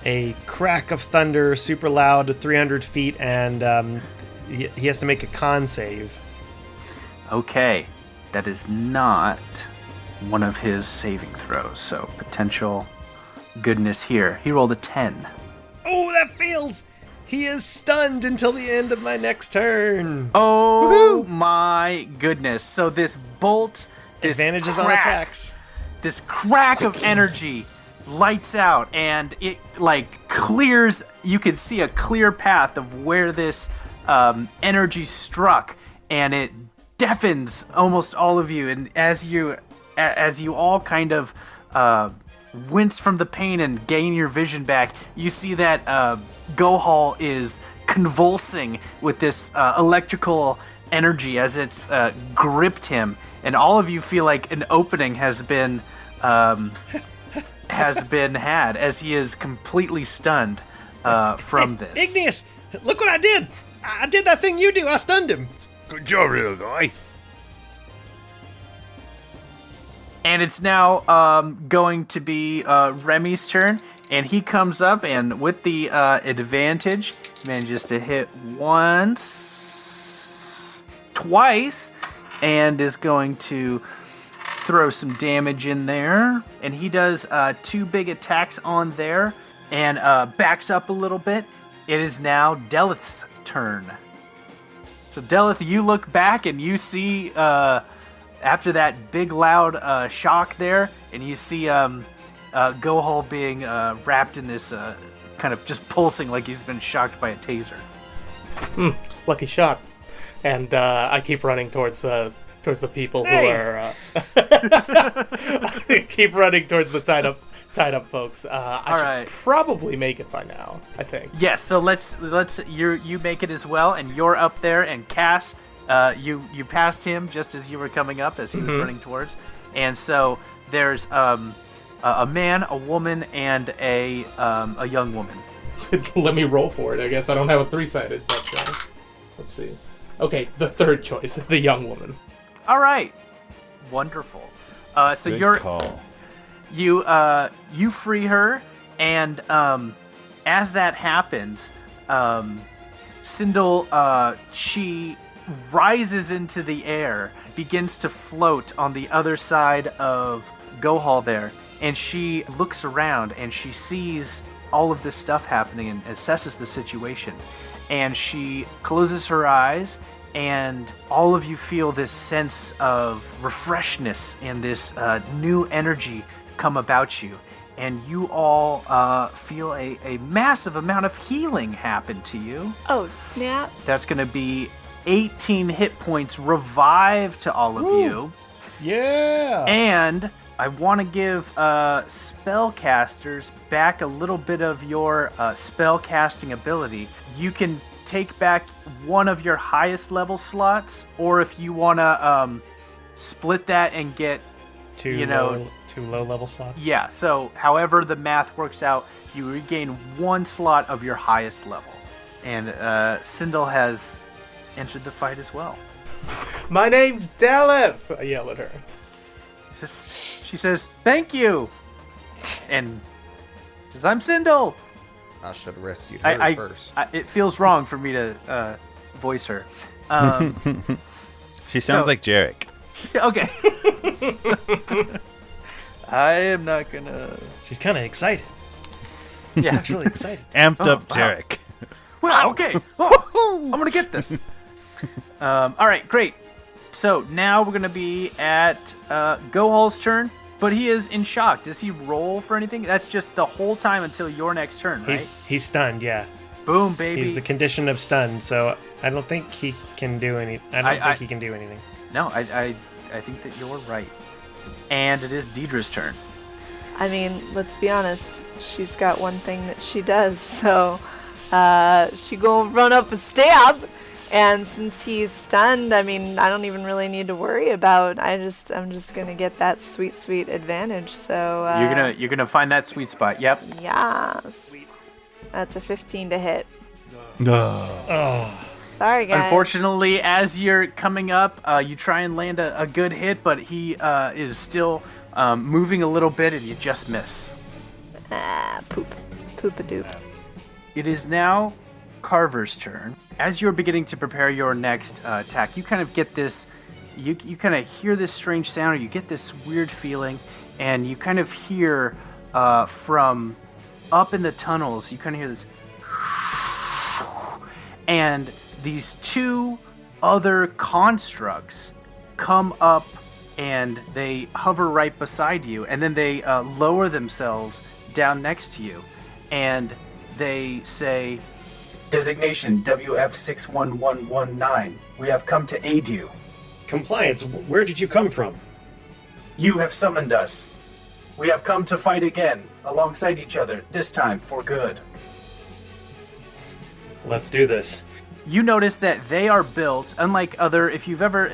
a crack of thunder, super loud, 300 feet, and he has to make a con save. Okay, that is not one of his saving throws, so potential goodness here. He rolled a 10. Oh, that fails! He is stunned until the end of my next turn. Oh, woohoo! My goodness. So this bolt, this advantages crack, on attacks. This crack of energy lights out, and it like clears. You can see a clear path of where this energy struck, and it deafens almost all of you. And as you all kind of wince from the pain and gain your vision back, you see that Gohal is convulsing with this electrical energy as it's gripped him, and all of you feel like an opening has been had as he is completely stunned from this. Igneous, look what I did! I did that thing you do. I stunned him. Good job, little guy. And it's now going to be Remy's turn, and he comes up and with the advantage manages to hit once, twice, and is going to throw some damage in there. And he does 2 big attacks on there and backs up a little bit. It is now Deleth's turn. So Deleth, you look back and you see after that big loud shock there, and you see Gohal being wrapped in this kind of just pulsing like he's been shocked by a taser. Lucky shot. and I keep running towards the people who are. I keep running towards the tied up folks. I should probably make it by now, I think. Yes, so let's you make it as well, and you're up there, and Cass, you passed him just as you were coming up, as he was running towards, and so there's a man, a woman, and a young woman. Let me roll for it. I guess I don't have a 3-sided, but let's see. Okay, the third choice, the young woman. All right, wonderful. So Good call. You free her, and as that happens, Sindel, she rises into the air, begins to float on the other side of Gohal there, and she looks around and she sees all of this stuff happening and assesses the situation, and she closes her eyes, and all of you feel this sense of refreshness and this new energy come about you, and you all feel a massive amount of healing happen to you. Oh, snap. That's going to be 18 hit points revived to all of you. Yeah! And I want to give spellcasters back a little bit of your spell casting ability. You can take back one of your highest level slots, or if you want to split that and get two low level slots. Yeah, so however the math works out, you regain one slot of your highest level. And Sindel has entered the fight as well. My name's Deleth! I yell at her. She says, "Thank you," and says, "I'm Sindel." I should have rescued her first. It feels wrong for me to voice her. She sounds like Jerik. Okay. I am not gonna. She's kind of excited. Yeah, She's actually excited. Amped up wow. Jerik. Well, okay. I'm gonna get this. All right, great. So now we're gonna be at Gohal's turn, but he is in shock. Does he roll for anything? That's just the whole time until your next turn, right? He's stunned. Yeah. Boom, baby. He's the condition of stunned, so I don't think he can do any. I don't think he can do anything. No, I think that you're right. And it is Diedre's turn. I mean, let's be honest. She's got one thing that she does, so she gonna run up and stab. And since he's stunned, I mean, I don't even really need to worry about. I'm just gonna get that sweet advantage. So you're gonna find that sweet spot. Yep. Yes. That's a 15 to hit. Oh. Sorry, guys. Unfortunately, as you're coming up, you try and land a good hit, but he is still moving a little bit, and you just miss. Poop-a-doop. It is now Carver's turn. As you're beginning to prepare your next attack, you kind of get this, you kind of hear this strange sound, or you get this weird feeling, and you kind of hear from up in the tunnels, you kind of hear this, and these two other constructs come up and they hover right beside you, and then they lower themselves down next to you, and they say, "Designation WF61119. We have come to aid you. Compliance, where did you come from? You have summoned us. We have come to fight again, alongside each other, this time for good." Let's do this. You notice that they are built, unlike other, if you've ever,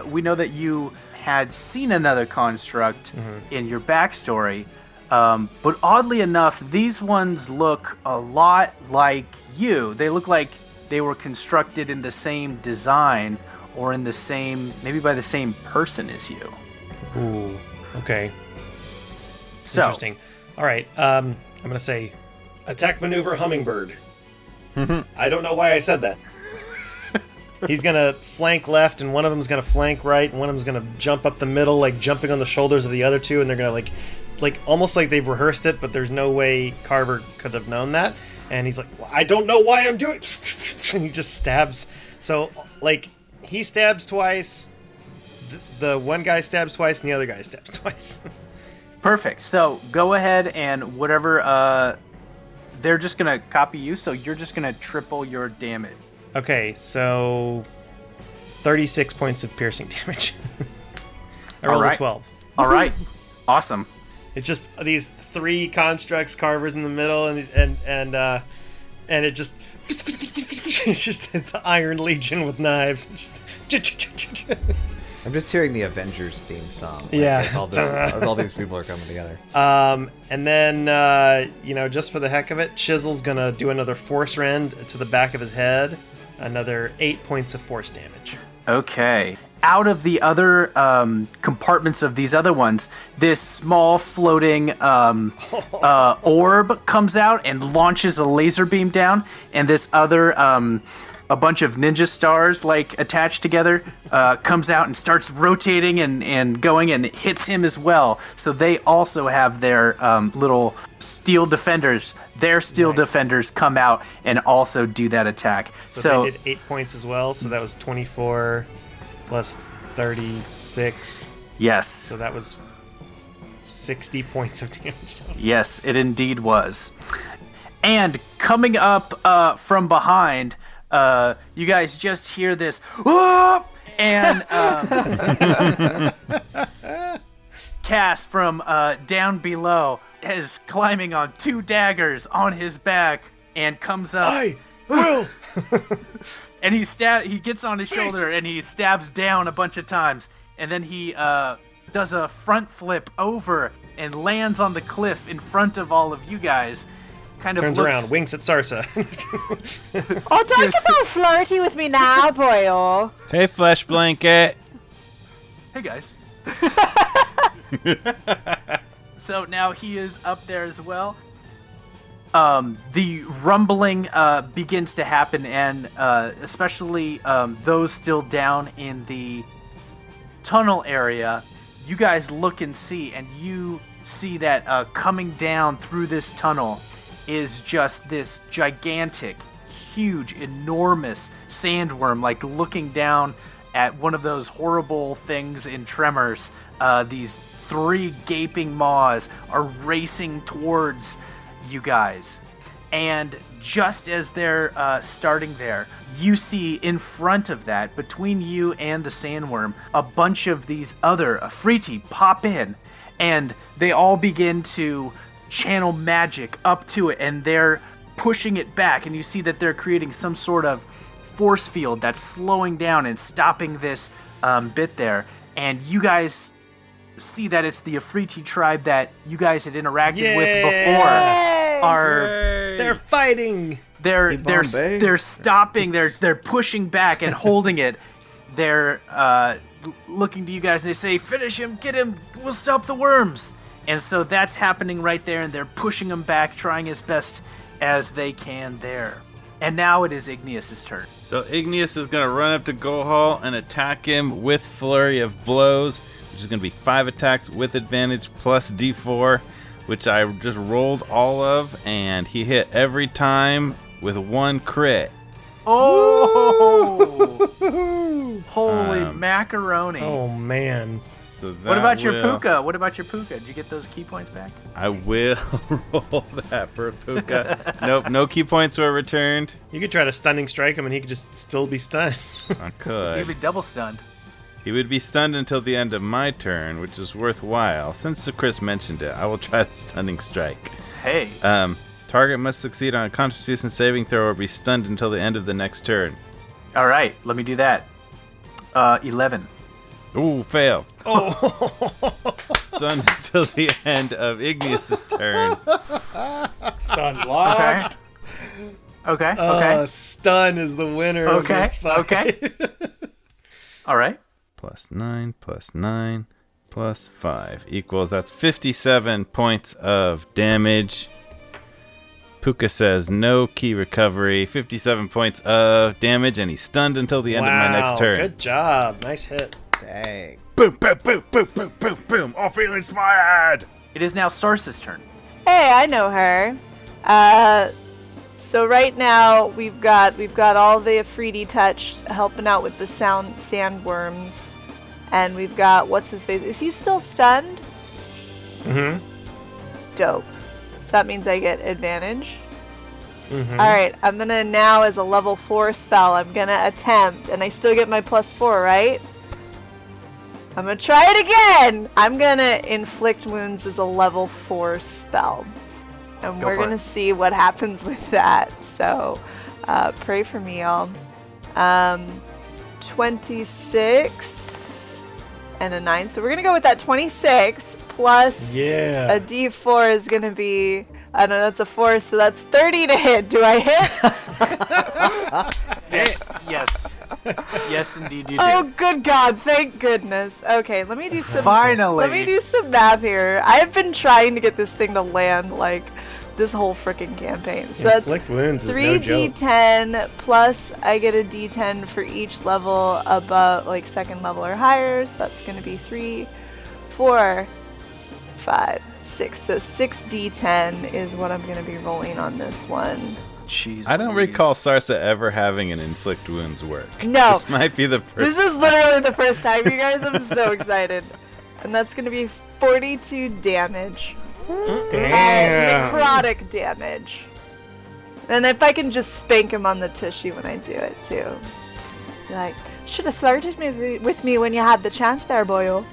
we know that you had seen another construct in your backstory, but oddly enough, these ones look a lot like you. They look like they were constructed in the same design, or in the same, maybe by the same person as you. Ooh. Okay. So, Interesting. All right. I'm gonna say, Attack maneuver hummingbird. I don't know why I said that. he's gonna flank left, and one of them's gonna flank right, and one of them's gonna jump up the middle, like jumping on the shoulders of the other two, and they're gonna like almost like they've rehearsed it, but there's no way Carver could have known that. And he's like, Well, I don't know why I'm doing. and he just stabs. So like he stabs twice, the one guy stabs twice, and the other guy stabs twice. perfect. So go ahead and whatever, they're just gonna copy you, so you're just gonna triple your damage. Okay, so 36 points of piercing damage. I rolled a 12. All right. Awesome. It's just these 3 constructs, Carver's in the middle, and it just it's just the Iron Legion with knives. Just I'm just hearing the Avengers theme song. Like, Yeah. as all these people are coming together. And then just for the heck of it, Chisel's gonna do another force rend to the back of his head, another 8 points of force damage. Okay. Out of the other compartments of these other ones, this small floating orb comes out and launches a laser beam down, and this other a bunch of ninja stars like attached together comes out and starts rotating and going and hits him as well. So they also have their little steel defenders. Their steel defenders come out and also do that attack. So they did 8 points as well. So that was 24 plus 36. Yes. So that was 60 points of damage. Yes, it indeed was. And coming up from behind, you guys just hear this, "Whoop!" and Cass from down below is climbing on 2 daggers on his back and comes up. I will. And he gets on his shoulder and he stabs down a bunch of times, and then he does a front flip over and lands on the cliff in front of all of you guys. Turns around, winks at Sarsa. Oh, don't get all flirty with me now, boyo. Hey, Flesh Blanket. Hey, guys. So now he is up there as well. The rumbling begins to happen, and especially those still down in the tunnel area, you guys look and see, and you see that coming down through this tunnel is just this gigantic, huge, enormous sandworm, like looking down at one of those horrible things in Tremors. These 3 gaping maws are racing towards you guys. And just as they're starting there, you see in front of that, between you and the sandworm, a bunch of these other Afriti pop in, and they all begin to channel magic up to it, and they're pushing it back, and you see that they're creating some sort of force field that's slowing down and stopping this bit there. And you guys see that it's the Afriti tribe that you guys had interacted with before. They're fighting. They're stopping. They're pushing back and holding it. They're looking to you guys. And they say, "Finish him, get him. We'll stop the worms." And so that's happening right there, and they're pushing him back, trying as best as they can there. And now it is Igneous' turn. So Igneous is going to run up to Gohal and attack him with Flurry of Blows, which is going to be 5 attacks with advantage plus D4, which I just rolled all of, and he hit every time with 1 crit. Oh! Holy macaroni. Oh, man. So that What about your puka? Did you get those key points back? I will roll that for a puka. Nope, no key points were returned. You could try to stunning strike him and he could just still be stunned. I could. You'd be double stunned. He would be stunned until the end of my turn, which is worthwhile. Since Chris mentioned it, I will try to stunning strike. Hey. Target must succeed on a Constitution saving throw or be stunned until the end of the next turn. All right, let me do that. 11. Ooh, fail. Stunned until the end of Igneous' turn. Stun locked. Okay. Stun is the winner of this fight. Okay. All right. +9, +9, +5 equals, that's 57 points of damage. Puka says no key recovery, 57 points of damage, and he's stunned until the end of my next turn. Good job. Nice hit. Dang. Boom, boom, boom, boom, boom, boom, boom. All feeling inspired. It is now Sarsa's turn. Hey, I know her. So right now we've got all the Afriti touched helping out with the sandworms, and we've got what's his face? Is he still stunned? Mm-hmm. Dope. So that means I get advantage. Alright, I'm gonna now, as a level 4 spell, I'm gonna attempt, and I still get my +4, right? I'm gonna try it again! I'm gonna inflict wounds as a level 4 spell. And we're gonna see what happens with that. So, pray for me, y'all. 26 and a 9. So we're gonna go with that 26 plus a d4 is gonna be, I don't know, that's a 4, so that's 30 to hit. Do I hit? Yes, indeed you do. Oh, good God! Thank goodness. Okay, let me do some. Finally. Let me do some math here. I have been trying to get this thing to land like this whole freaking campaign. So Inflict wounds is no 3d10 plus I get a d10 for each level above, like second level or higher. So that's gonna be 3, 4, 5, 6. So 6d10 is what I'm gonna be rolling on this one. Jeez, I don't recall Sarsa ever having an inflict wounds work. No. This might be the first. This is literally the first time, you guys. I'm so excited. And that's going to be 42 damage. Damn. Necrotic damage. And if I can just spank him on the tushy when I do it, too. Like, should have flirted with me when you had the chance there, boyo.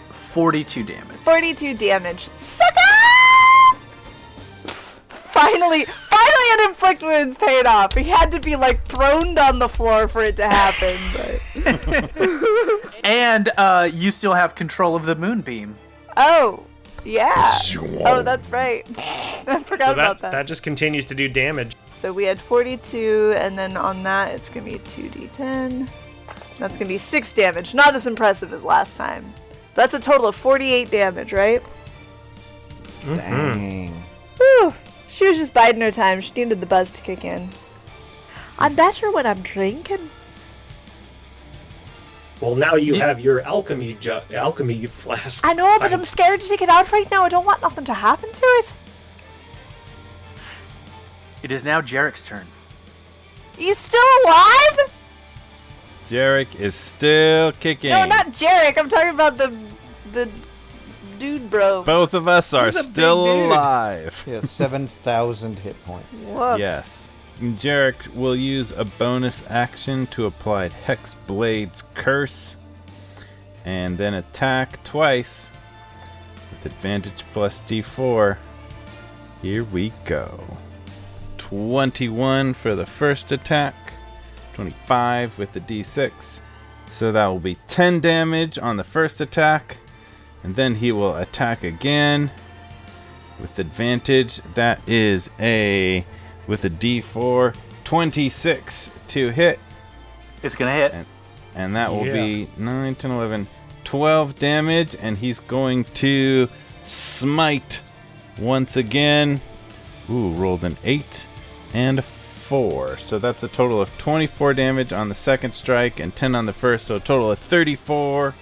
42 damage. 42 damage. Sucker! Finally, an inflict wounds paid off. He had to be like throned on the floor for it to happen. But... And you still have control of the moonbeam. Oh, yeah. Oh, that's right. I forgot about that. That just continues to do damage. So we had 42, and then on that it's gonna be 2d10. That's gonna be 6 damage. Not as impressive as last time. That's a total of 48 damage, right? Dang. Whew. She was just biding her time. She needed the buzz to kick in. I'm better when I'm drinking. Well, now you have your alchemy flask. I know, but I'm scared to take it out right now. I don't want nothing to happen to it. It is now Jerik's turn. He's still alive? Jerik is still kicking. No, not Jerik. I'm talking about the dude, bro. Both of us are still alive. He has 7,000 hit points. Whoa. Yes. Jerik will use a bonus action to apply Hex Blade's Curse and then attack twice with advantage plus d4. Here we go. 21 for the first attack, 25 with the d6. So that will be 10 damage on the first attack. And then he will attack again with advantage. That is with a d4, 26 to hit. It's going to hit. And that will be 9, 10, 11, 12 damage. And he's going to smite once again. Ooh, rolled an 8 and a 4. So that's a total of 24 damage on the second strike and 10 on the first. So a total of 34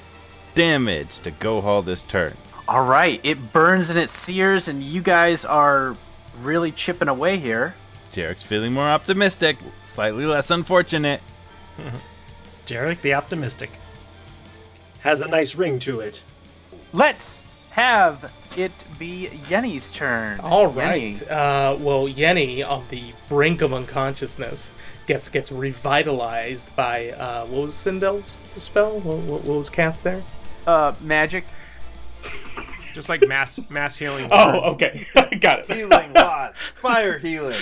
damage to go haul this turn. All right, it burns and it sears, and you guys are really chipping away here. Jerik's feeling more optimistic, slightly less unfortunate. Jerik the optimistic. Has a nice ring to it. Let's have it be Yenni's turn. All right. Yenni. Well, Yenni, on the brink of unconsciousness, gets revitalized by what was Sindel's spell? What was cast there? Magic. Just like mass healing. Oh, okay. Got it. Healing lots. Fire healing.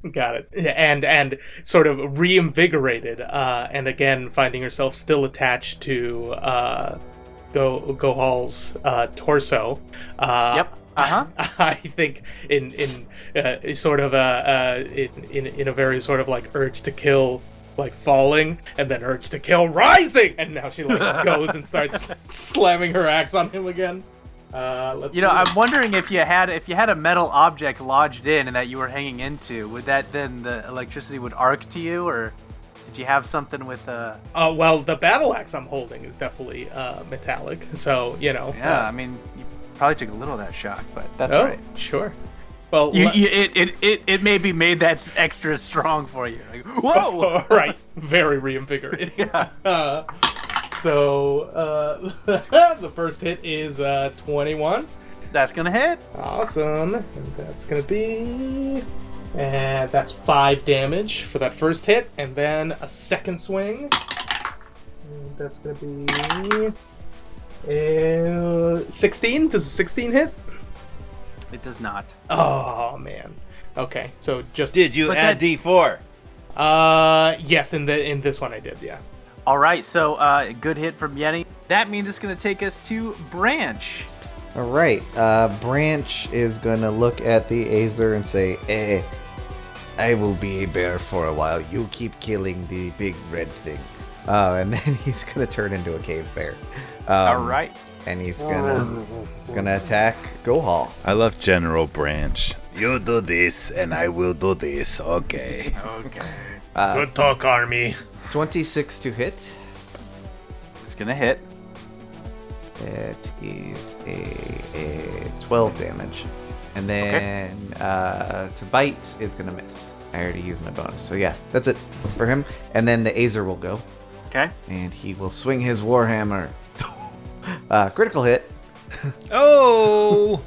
Got it. And sort of reinvigorated, and again finding herself still attached to Gohal's torso. Yep. I think in a very sort of like urge to kill, like falling, and then urge to kill rising, and now she like goes and starts slamming her axe on him again. I'm wondering if you had a metal object lodged in and that you were hanging into, would that then the electricity would arc to you, or did you have something with well, the battle axe I'm holding is definitely metallic, so Yeah, I mean, you probably took a little of that shock, but that's all right. Sure. Well, it maybe made that extra strong for you. Like, whoa! Right, very reinvigorated. Yeah. So the first hit is 21. That's gonna hit. Awesome. And that's going to be... And that's 5 damage for that first hit. And then a second swing. And that's going to be... 16? Does a 16 hit? It does not. Oh, man. Okay, so just... Did you add D4? Yes, in this one I did, yeah. All right, so good hit from Yenni. That means it's going to take us to Branch. All right. Branch is going to look at the Aether and say, I will be a bear for a while. You keep killing the big red thing. and then he's going to turn into a cave bear. All right. And he's gonna attack Gohal. I love General Branch. You do this, and I will do this. Okay. Good talk, army. 26 to hit. It's going to hit. It is a 12 damage. And then to bite is going to miss. I already used my bonus. So yeah, that's it for him. And then the Aether will go. Okay. And he will swing his Warhammer. Critical hit. Oh!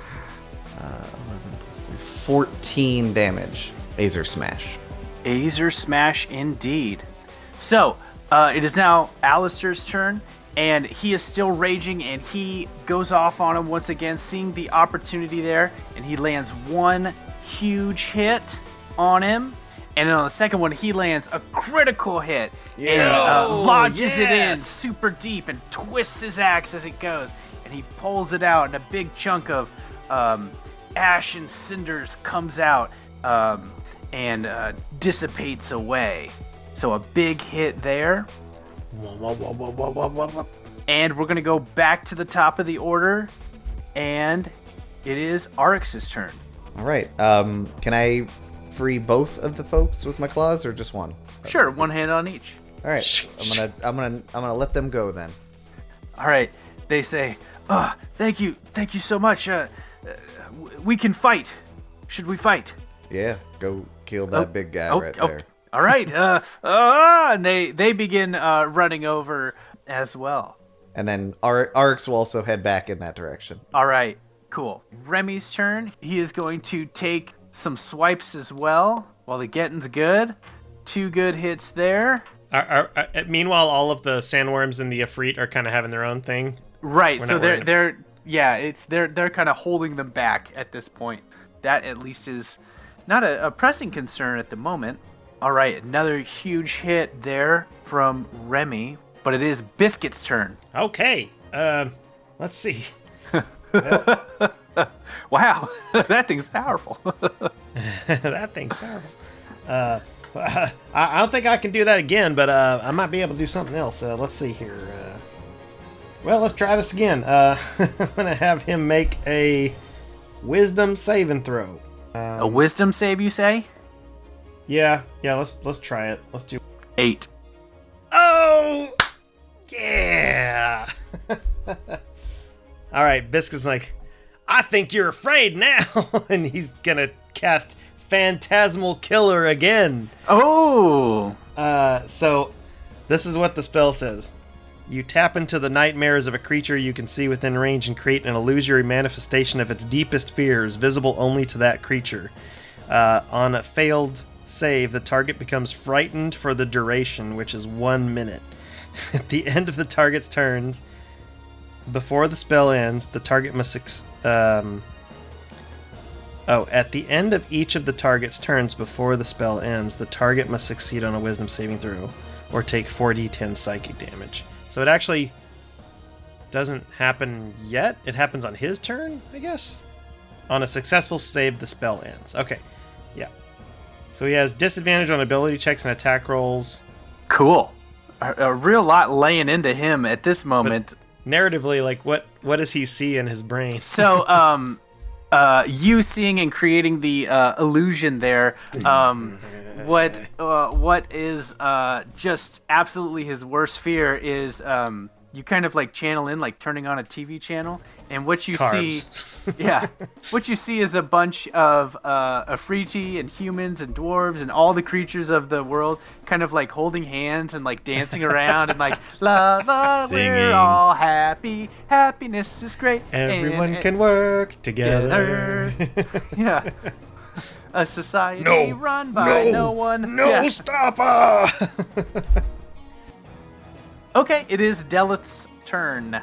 11 plus 3. 14 damage. Aether smash. Aether smash indeed. So, it is now Alistair's turn, and he is still raging, and he goes off on him once again, seeing the opportunity there, and he lands one huge hit on him, and then on the second one, he lands a critical hit, and lodges it in super deep, and twists his axe as it goes, and he pulls it out, and a big chunk of ash and cinders comes out, and dissipates away. So a big hit there. And we're going to go back to the top of the order. And it is Aryx's turn. All right. Can I free both of the folks with my claws or just one? Sure, one hand on each. All right. I'm gonna let them go then. All right. They say, "Oh, thank you so much. We can fight. Should we fight?" Yeah. Go kill that big guy right there. All right. And they begin running over as well. And then Aryx will also head back in that direction. All right. Cool. Remy's turn. He is going to take some swipes as well while the getting's good. 2 good hits there. Meanwhile, all of the sandworms and the Ifrit are kind of having their own thing. Right. So they're kind of holding them back at this point. That at least is not a pressing concern at the moment. All right, another huge hit there from Remy, but it is Biscuit's turn. Okay, let's see. Wow, that thing's powerful. That thing's powerful. I don't think I can do that again, but I might be able to do something else. Let's see here. Well, let's try this again. I'm going to have him make a wisdom saving throw. A wisdom save, you say? Yeah, let's try it. Let's do 8. Oh! Yeah! All right, Biscuit's like, I think you're afraid now. And he's going to cast Phantasmal Killer again. Oh! So this is what the spell says. You tap into the nightmares of a creature you can see within range and create an illusory manifestation of its deepest fears, visible only to that creature. On a failed save, the target becomes frightened for the duration, which is 1 minute. At the end of the target's turns, before the spell ends, the target must at the end of each of the target's turns before the spell ends, the target must succeed on a wisdom saving throw or take 4d10 psychic damage. So it actually doesn't happen yet. It happens on his turn, I guess. On a successful save, the spell ends. Okay, yeah. So he has disadvantage on ability checks and attack rolls. Cool. A real lot laying into him at this moment. But narratively, like, what does he see in his brain? So, you seeing and creating the illusion there, what is just absolutely his worst fear is you kind of like channel in, like turning on a TV channel, and what you Carbs. see, what you see is a bunch of Afriti and humans and dwarves and all the creatures of the world, kind of like holding hands and like dancing around and like la la, we're Singing. all happy, happiness is great. Everyone and can work together. Yeah. A society No, run by no one. No Yeah. stopper! Okay, it is Deleth's turn.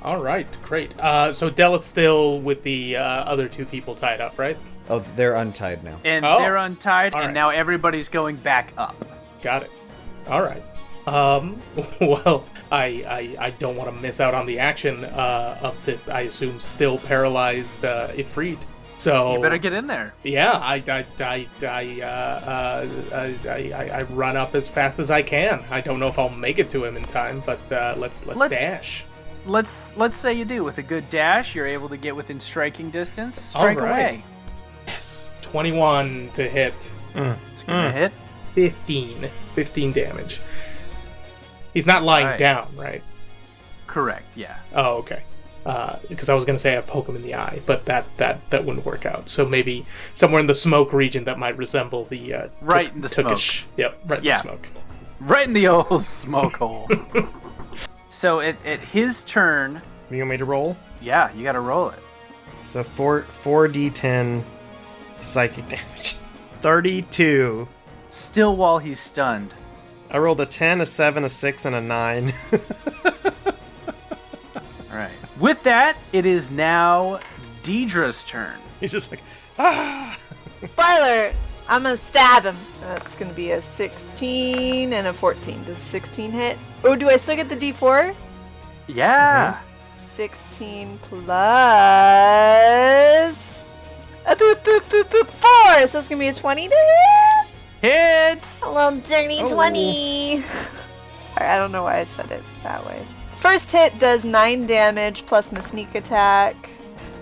All right, great. So Deleth's still with the other two people tied up, right? Oh, they're untied now. And Oh, they're untied, all and right. now everybody's going back up. Got it. All right. Well, I don't want to miss out on the action of this. I assume still paralyzed Ifrit. So You better get in there. Yeah, I run up as fast as I can. I don't know if I'll make it to him in time, but let's dash. Let's say you do. With a good dash, you're able to get within striking distance. Strike All right. away. Yes, 21 to hit. It's gonna hit. 15 damage. He's not lying Alright. down, right? Correct. Yeah. Oh, okay. Because I was gonna say I poke him in the eye, but that wouldn't work out. So maybe somewhere in the smoke region that might resemble the Right in the Tookish. Yep, right in Yeah. the smoke. Right in the old smoke hole. So at his turn, You want me to roll? yeah, you gotta roll it. So 4d10 psychic damage. 32. Still while he's stunned. I rolled a 10, a 7, a 6, and a 9. All right. With that, it is now Dierdre's turn. He's just like, Spoiler! I'm gonna stab him. That's gonna be a 16 and a 14. Does 16 hit? Oh, do I still get the D4? Yeah. 16 plus a boop boop boop boop 4. So it's gonna be a 20 to hit. Hits. A little dirty 20. Sorry, I don't know why I said it that way. First hit does 9 damage plus my sneak attack.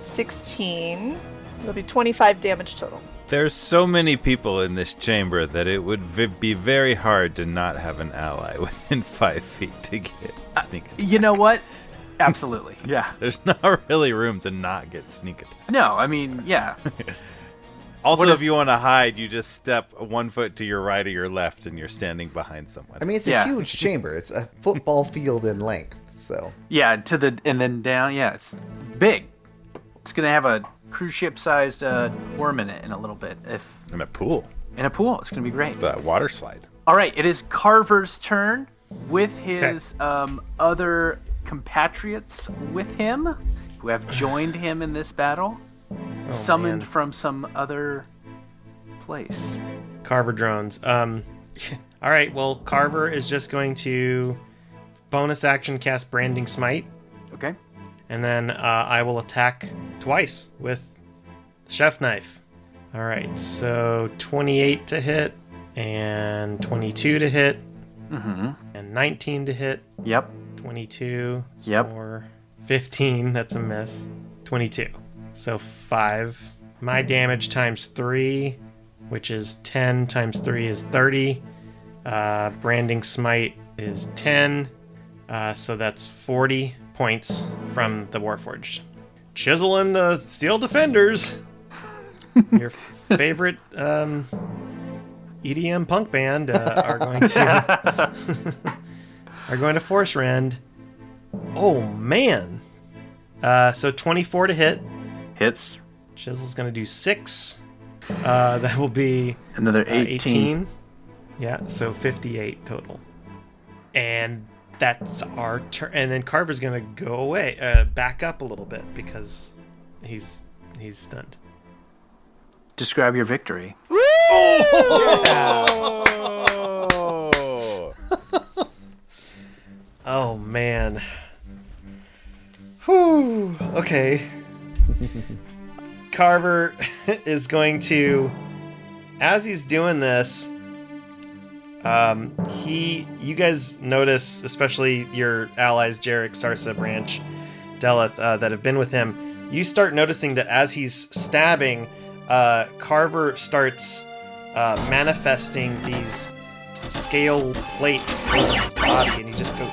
16. It'll be 25 damage total. There's so many people in this chamber that it would be very hard to not have an ally within 5 feet to get sneak attack. You know what? Absolutely. Yeah. There's not really room to not get sneak attack. No, I mean, yeah. Also, What if is- you want to hide, you just step 1 foot to your right or your left, and you're standing behind someone. I mean, it's Yeah. a huge chamber. It's a football field in length. So Yeah, and then down. Yeah, it's big. It's gonna have a cruise ship sized worm in it in a little bit. If in a pool, in a pool, it's gonna be great. the water slide. All right, it is Carver's turn with his other compatriots with him who have joined him in this battle, summoned man. from some other place. Carver drones. All right, well, Carver is just going to bonus action cast Branding Smite, Okay. and then I will attack twice with the chef knife. All right, so 28 to hit, and 22 to hit, and 19 to hit, Yep. 22, Yep. 4, 15, that's a miss, 22. So 5. My damage times 3, which is 10 times 3 is 30. Branding Smite is 10, so that's 40 points from the Warforged. Chisel and the Steel Defenders, your favorite EDM punk band, are going to force rend. Oh man! So 24 to hit. Hits. Chisel's gonna do 6. That will be Another 18. Yeah, so 58 total. And that's our turn. And then Carver's gonna go away, back up a little bit because he's stunned. Describe your victory. Oh man. Whew. Okay. Carver is going to, as he's doing this, you guys notice, especially your allies, Jerik, Sarsa, Branch, Deleth, that have been with him, you start noticing that as he's stabbing, Carver starts manifesting these scale plates on his body, and he just goes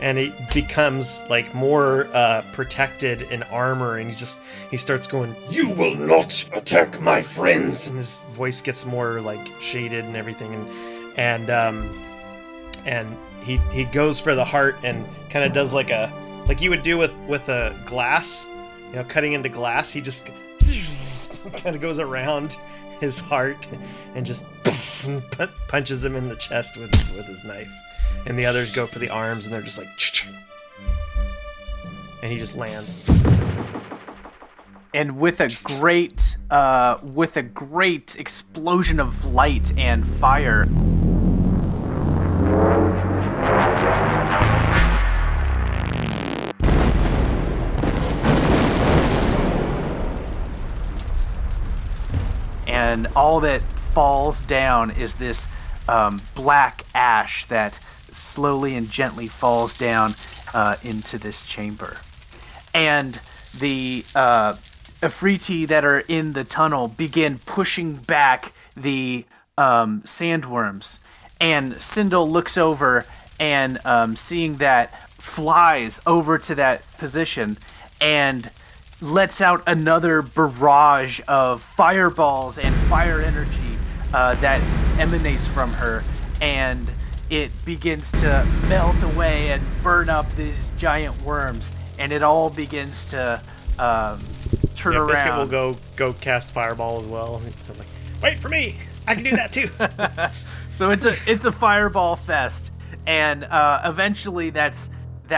and he becomes like more protected in armor, and he starts going, You will not attack my friends. and his voice gets more like shaded and everything, and he goes for the heart and kind of does like you would do with a glass, cutting into glass. He just kind of goes around his heart and just punches him in the chest with his knife. And the others go for the arms, and they're just like, and he just lands. And with a great explosion of light and fire, and all that falls down is this black ash that slowly and gently falls down into this chamber. And the Afriti that are in the tunnel begin pushing back the sandworms. And Sindel looks over and seeing that, flies over to that position and lets out another barrage of fireballs and fire energy that emanates from her, and it begins to melt away and burn up these giant worms, and it all begins to turn around. Biscuit will go cast fireball as well. He's like, wait for me, I can do that too. So it's a fireball fest, and eventually that's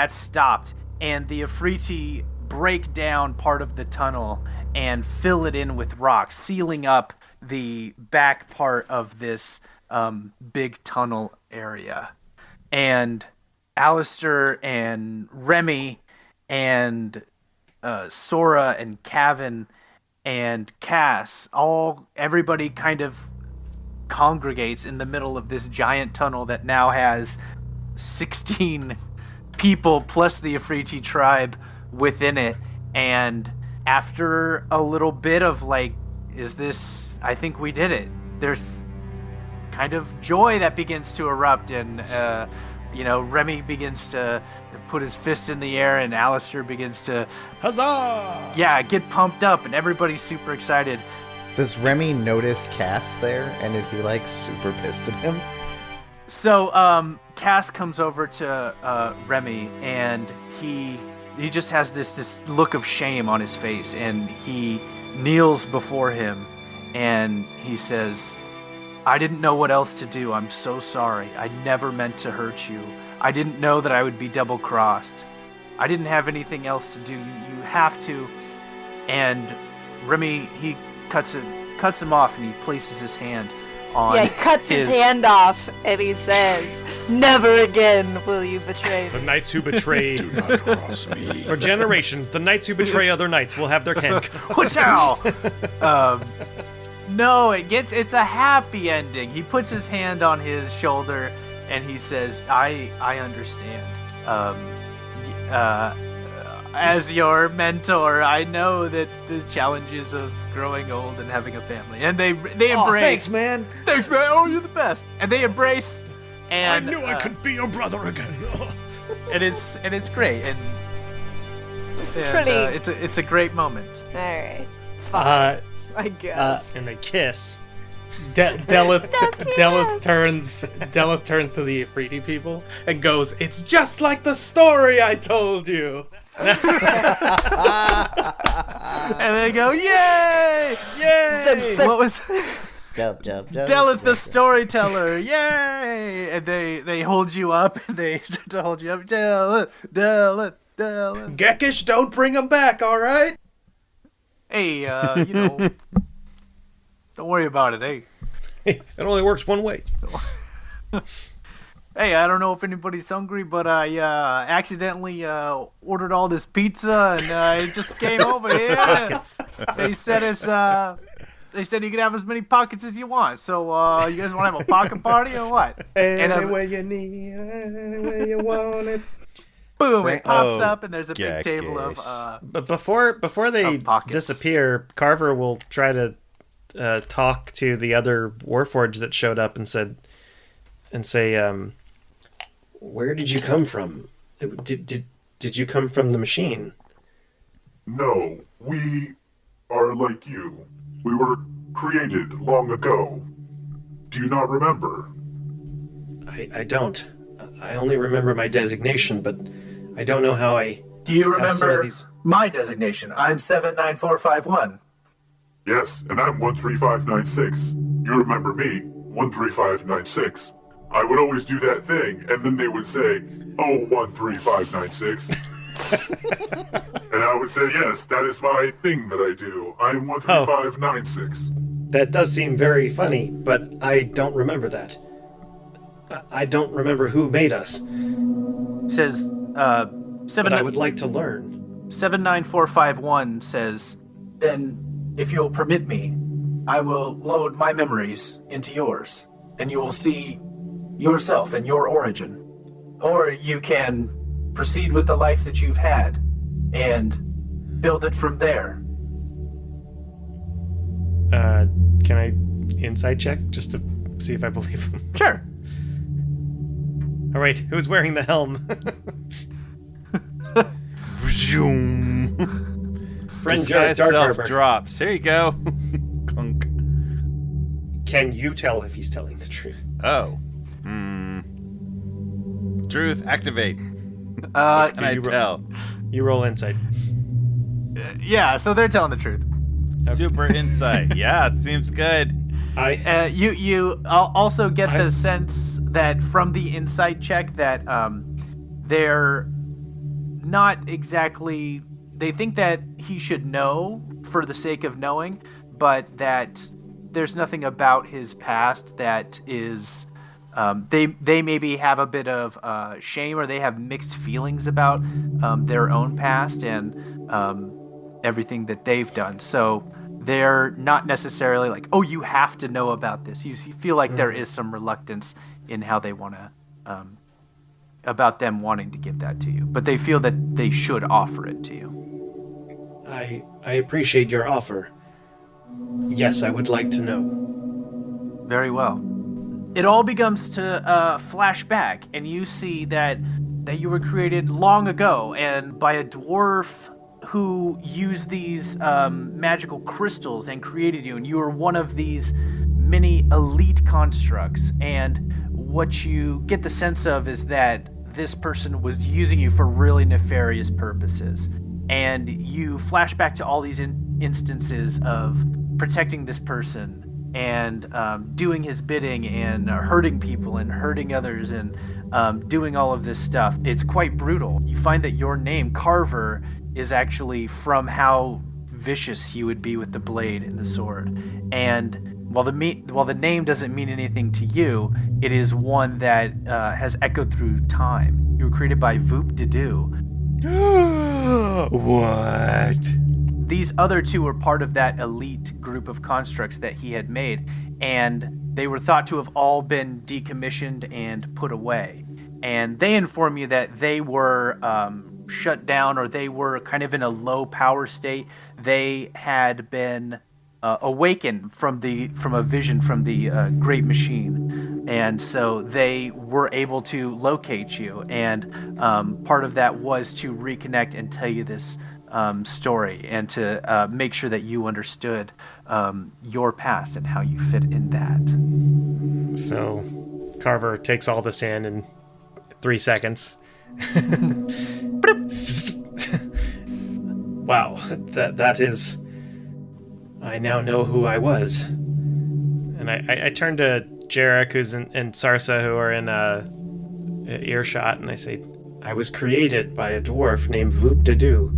stopped, and the Afriti break down part of the tunnel and fill it in with rocks, sealing up the back part of this big tunnel area. And Alistair and Remy and Sora and Cavan and Cass, everybody kind of congregates in the middle of this giant tunnel that now has 16 people plus the Afriti tribe within it. And after a little bit of I think we did it, there's kind of joy that begins to erupt, and Remy begins to put his fist in the air, and Alistair begins to huzzah, get pumped up, and everybody's super excited. Does Remy notice Cass there, and is he super pissed at him? So Cass comes over to Remy, and he just has this look of shame on his face, and he kneels before him, and he says, I didn't know what else to do. I'm so sorry. I never meant to hurt you. I didn't know that I would be double-crossed. I didn't have anything else to do. You have to. And Remy, he cuts him off, and he places his hand on he cuts his hand off, and he says, never again will you betray The me. knights who betray Do not cross me. for generations, the knights who betray other knights will have their can. No, it's a happy ending. He puts his hand on his shoulder and he says, I understand. As your mentor, I know that the challenges of growing old and having a family. And they embrace. Oh, thanks, man. Thanks, man. Oh, you're the best. And they embrace. And I knew I could be your brother again. and it's great. And Truly. it's a great moment. All right. Fine, I guess. And they kiss. Deleth turns to the Afriti people and goes, "It's just like the story I told you." And they go, "Yay! Yay!" What was Deleth the storyteller? Yay! And they hold you up, and they start to hold you up. Deleth. Gekish, don't bring him back, all right? Hey, don't worry about it. Hey. It only works one way. Hey, I don't know if anybody's hungry, but I accidentally ordered all this pizza, and it just came over here. They said they said you can have as many pockets as you want. So you guys want to have a pocket party or what? Anywhere you need, anywhere you want it. Boom! It pops up, and there's a big table of. But before they disappear, Carver will try to talk to the other Warforged that showed up and say, Where did you come from? Did you come from the machine? No, we are like you. We were created long ago. Do you not remember? I don't. I only remember my designation, but I don't know how I... Do you have some of remember these... my designation? I'm 79451. Yes, and I'm 13596. You remember me, 13596. I would always do that thing, and then they would say, "Oh, 13596." And I would say, "Yes, that is my thing that I do. I'm 13596. That does seem very funny, but I don't remember that. I don't remember who made us, Says, but I would like to learn. 79451 says, then if you'll permit me, I will load my memories into yours, and you will see yourself and your origin. Or you can proceed with the life that you've had and build it from there. Can I insight check just to see if I believe him? Sure. All right, who's wearing the helm? Friend Disguise Dark self Harbor, drops. Here you go. Clunk. can you tell if he's telling the truth? Oh. Truth, activate. Can I you tell? You roll insight. Yeah, so they're telling the truth. Super insight. Yeah, it seems good. You also get the sense that from the insight check that they're not exactly... They think that he should know for the sake of knowing, but that there's nothing about his past that is... They maybe have a bit of shame, or they have mixed feelings about their own past and everything that they've done. So they're not necessarily like, oh, you have to know about this. You feel like there is some reluctance in how they want to, about them wanting to give that to you. But they feel that they should offer it to you. I appreciate your offer. Yes, I would like to know. Very well. It all begins to flash back, and you see that you were created long ago, and by a dwarf who used these magical crystals and created you, and you were one of these many elite constructs. And what you get the sense of is that this person was using you for really nefarious purposes. And you flash back to all these instances of protecting this person and doing his bidding and hurting people and hurting others and doing all of this stuff. It's quite brutal. You find that your name, Carver, is actually from how vicious he would be with the blade and the sword. And while the name doesn't mean anything to you, it is one that has echoed through time. You were created by Voop Dedu. What? These other two were part of that elite group of constructs that he had made, and they were thought to have all been decommissioned and put away. And they inform you that they were shut down, or they were kind of in a low power state. They had been awakened from a vision from the Great Machine, and so they were able to locate you. And part of that was to reconnect and tell you this story, and to make sure that you understood your past and how you fit in that. So Carver takes all this in 3 seconds. Wow, that is... I now know who I was. And I turn to Jerik, who's and Sarsa, who are in earshot, and I say, I was created by a dwarf named Voop Dedu.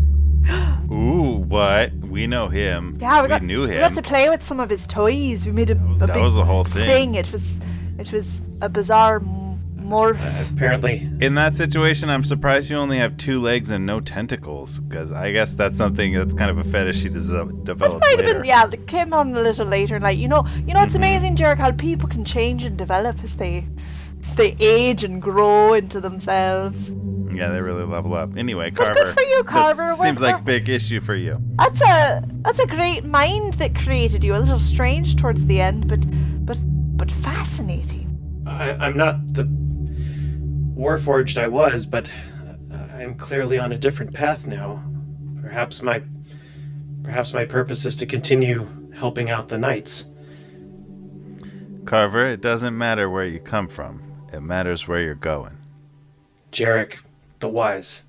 Ooh, what? We know him. Yeah, we knew him. We got to play with some of his toys. We made a That big was the whole thing. It was a bizarre morph. Apparently. In that situation, I'm surprised you only have 2 legs and no tentacles, because I guess that's something that's kind of a fetish he developed Might have later. been, yeah, it came on a little later. And like, you know, it's amazing, Jerik, how people can change and develop as they age and grow into themselves. Yeah, they really level up. Anyway, But Carver. good for you, Carver. That seems like a big issue for you. That's a great mind that created you. A little strange towards the end, but fascinating. I'm not the Warforged I was, but I'm clearly on a different path now. Perhaps my purpose is to continue helping out the knights. Carver, it doesn't matter where you come from. It matters where you're going. Jerik, the Wise.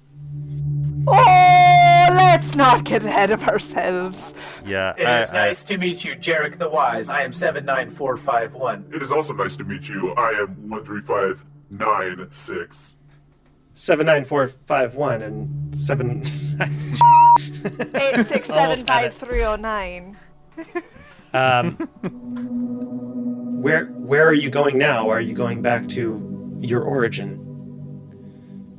Oh, let's not get ahead of ourselves. Yeah, It is nice to meet you, Jerik the Wise. I am 79451. It is also nice to meet you. I am 13596. 79451 and 7... 8675309. Where are you going now? Are you going back to your origin?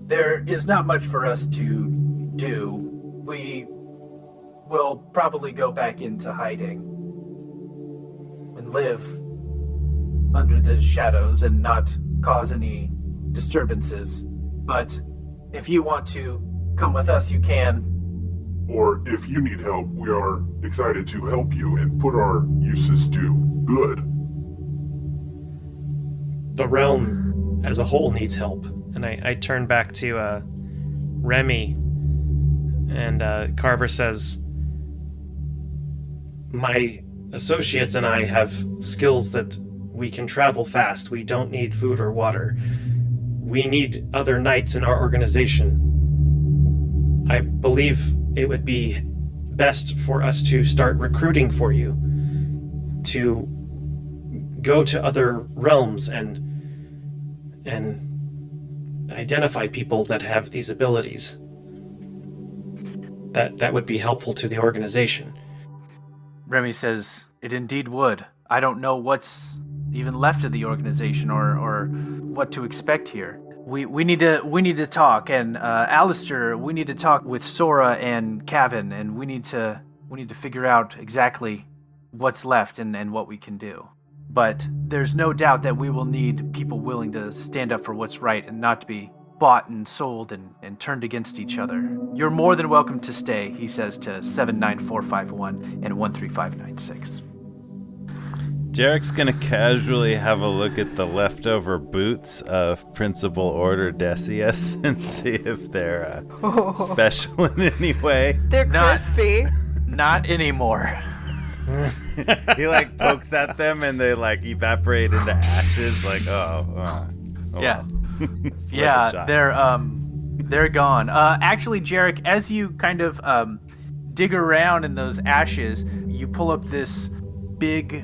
There is not much for us to do. We will probably go back into hiding and live under the shadows and not cause any disturbances. But if you want to come with us, you can. Or if you need help, we are excited to help you and put our uses to good. The realm as a whole needs help. And I turn back to Remy, and Carver says, My associates and I have skills that we can travel fast. We don't need food or water. We need other knights in our organization. I believe it would be best for us to start recruiting for you, to go to other realms and identify people that have these abilities. That would be helpful to the organization. Remy says, it indeed would. I don't know what's even left of the organization or what to expect here. We need to talk, and Alistair, we need to talk with Sora and Kevin, and we need to figure out exactly what's left and what we can do. But there's no doubt that we will need people willing to stand up for what's right and not to be bought and sold and turned against each other. You're more than welcome to stay, he says to 79451 and 13596. Jerik's gonna casually have a look at the leftover boots of Principal Order Decius and see if they're special in any way. They're crispy. Not anymore. He like pokes at them and they like evaporate into ashes. Like Yeah. It's Yeah, worth a shot. they're gone. Actually, Jerik, as you kind of dig around in those ashes, you pull up this big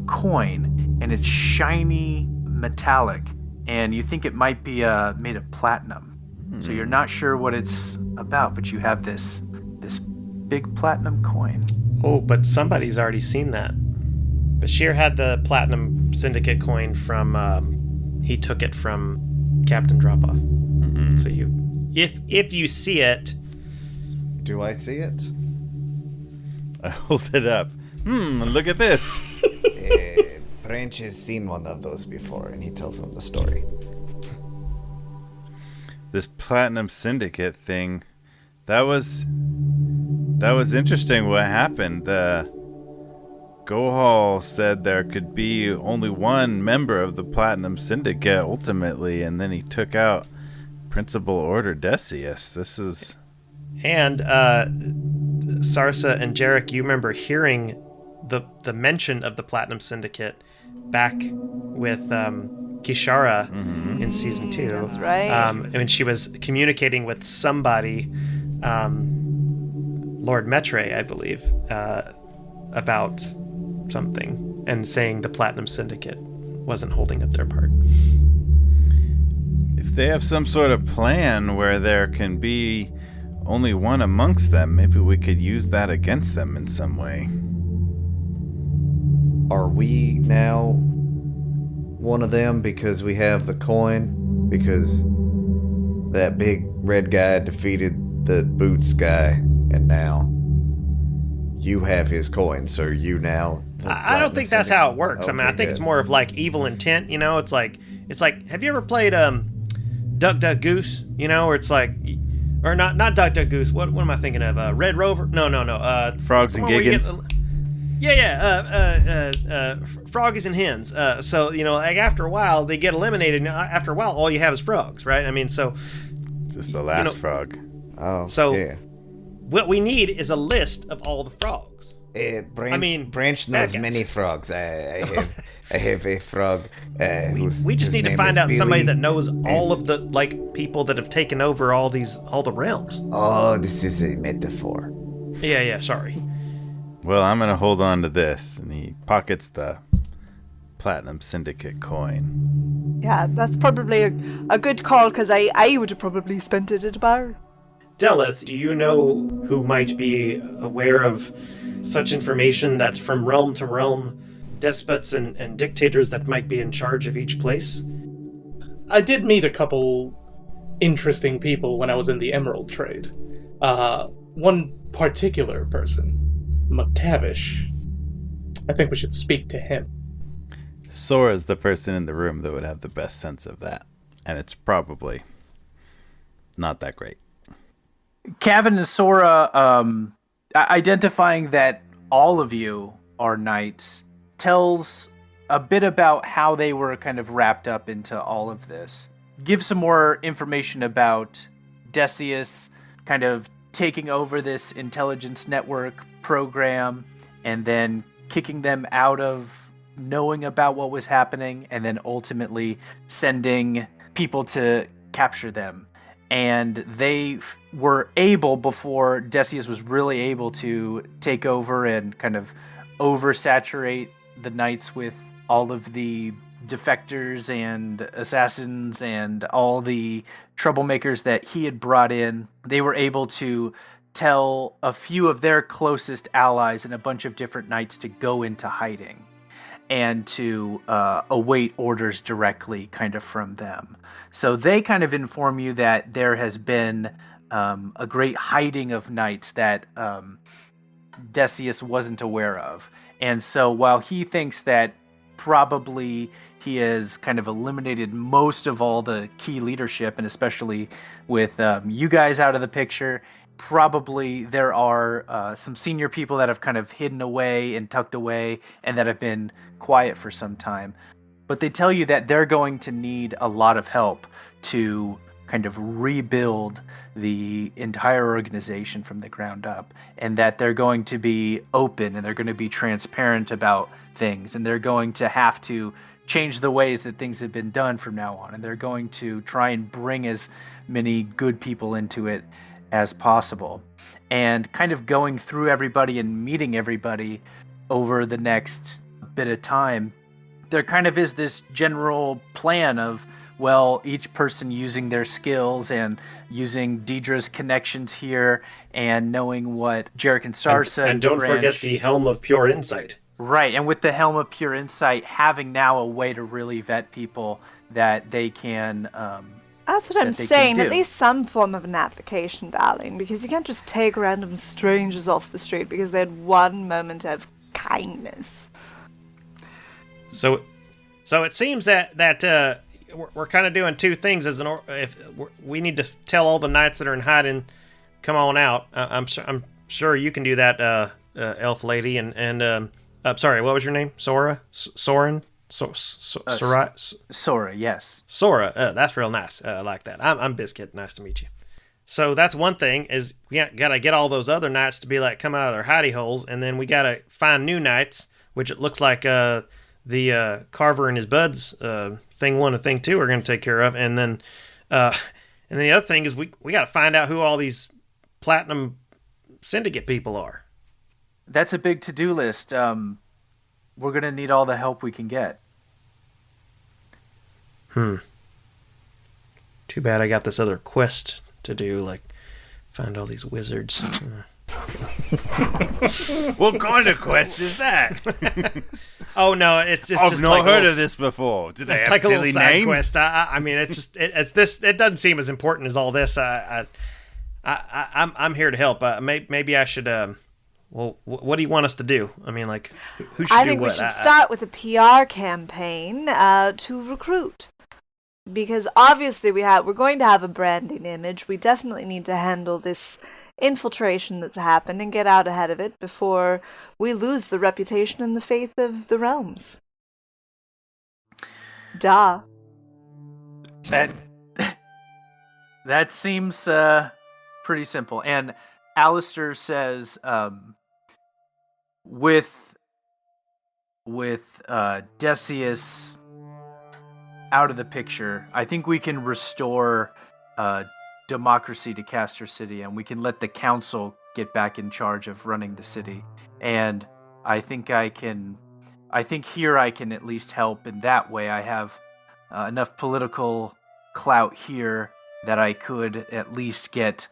coin, and it's shiny metallic, and you think it might be made of platinum. So you're not sure what it's about, but you have this big platinum coin. oh, but somebody's already seen that. Bashir had the Platinum Syndicate coin from, he took it from Captain Dropoff. Mm-hmm. So if you see it, Do I see it? I hold it up. Look at this. Branch has seen one of those before, and he tells him the story. This Platinum Syndicate thing, that was interesting what happened. Gohal said there could be only one member of the Platinum Syndicate ultimately, and then he took out Principal Order Decius. This is... and Sarsa and Jerik, you remember hearing the mention of the Platinum Syndicate back with Kishara in season 2. That's right. When she was communicating with somebody, Lord Metre, I believe, about something, and saying the Platinum Syndicate wasn't holding up their part. If they have some sort of plan where there can be only one amongst them, maybe we could use that against them in some way. Are we now one of them because we have the coin? Because that big red guy defeated the boots guy, and now you have his coin, so are you now... I don't think that's how it works. I mean, I think it's more of like evil intent, you know? It's like, have you ever played Duck Duck Goose, you know, where it's like... Or not Duck Duck Goose. What am I thinking of? Red Rover? No. Frogs and Giggins? Froggies and hens. So, you know, like after a while, they get eliminated. And after a while, all you have is frogs, right? I mean, so Just the last frog. Oh, So- yeah. What we need is a list of all the frogs. Branch knows bad many guys. frogs. I have a frog. We just need to find out somebody that knows all of the people that have taken over all the realms. Oh, this is a metaphor. Yeah. Sorry. Well, I'm gonna hold on to this, and he pockets the Platinum Syndicate coin. Yeah, that's probably a good call, because I would have probably spent it at a bar. Deleth, do you know who might be aware of such information that's from realm to realm, despots and dictators that might be in charge of each place? I did meet a couple interesting people when I was in the Emerald Trade. One particular person, McTavish. I think we should speak to him. Sora's the person in the room that would have the best sense of that, and it's probably not that great. Kevin and Sora, identifying that all of you are knights, tells a bit about how they were kind of wrapped up into all of this. Give some more information about Decius kind of taking over this intelligence network program and then kicking them out of knowing about what was happening, and then ultimately sending people to capture them. And they were able, before Decius was really able to take over and kind of oversaturate the knights with all of the defectors and assassins and all the troublemakers that he had brought in, they were able to tell a few of their closest allies and a bunch of different knights to go into hiding and to await orders directly kind of from them. So they kind of inform you that there has been a great hiding of knights that Decius wasn't aware of. And so while he thinks that probably he has kind of eliminated most of all the key leadership, and especially with you guys out of the picture, probably there are some senior people that have kind of hidden away and tucked away and that have been quiet for some time. But they tell you that they're going to need a lot of help to kind of rebuild the entire organization from the ground up, and that they're going to be open and they're going to be transparent about things, and they're going to have to change the ways that things have been done from now on, and they're going to try and bring as many good people into it as possible. And kind of going through everybody and meeting everybody over the next bit of time, there kind of is this general plan of, well, each person using their skills and using Dierdre's connections here and knowing what Jerik and Sarsa and don't forget the Helm of Pure Insight. Right, and with the Helm of Pure Insight, having now a way to really vet people that they can That's what I'm saying. At least some form of an application, darling, because you can't just take random strangers off the street because they had one moment of kindness. So it seems that we're kind of doing two things if we need to tell all the knights that are in hiding, come on out. I'm sure you can do that, elf lady. And sorry, what was your name? Sora? Soren? Sora, yes. Sora, that's real nice. I like that. I'm Biscuit. Nice to meet you. So that's one thing, is we gotta get all those other knights to be like come out of their hidey holes, and then we gotta find new knights, which it looks like the Carver and his buds, thing 1 and thing 2 are gonna take care of, and then the other thing is we gotta find out who all these Platinum Syndicate people are. That's a big to-do list. We're gonna need all the help we can get. Too bad I got this other quest to do, like find all these wizards. What kind of quest is that? Oh no, it's just I've just not like heard little, of this before. Do they it's have like a little silly side names? quest. I mean, it's just it's this. It doesn't seem as important as all this. I'm here to help. Maybe I should. Well, what do you want us to do? I mean, like, who should I do think what? we should start with a PR campaign to recruit. Because obviously we're going to have a branding image. We definitely need to handle this infiltration that's happened and get out ahead of it before we lose the reputation and the faith of the realms. Duh. That seems pretty simple. And Alistair says, with Decius out of the picture, I think we can restore democracy to Castor City, and we can let the council get back in charge of running the city. And I think here I can at least help in that way. I have enough political clout here that I could at least get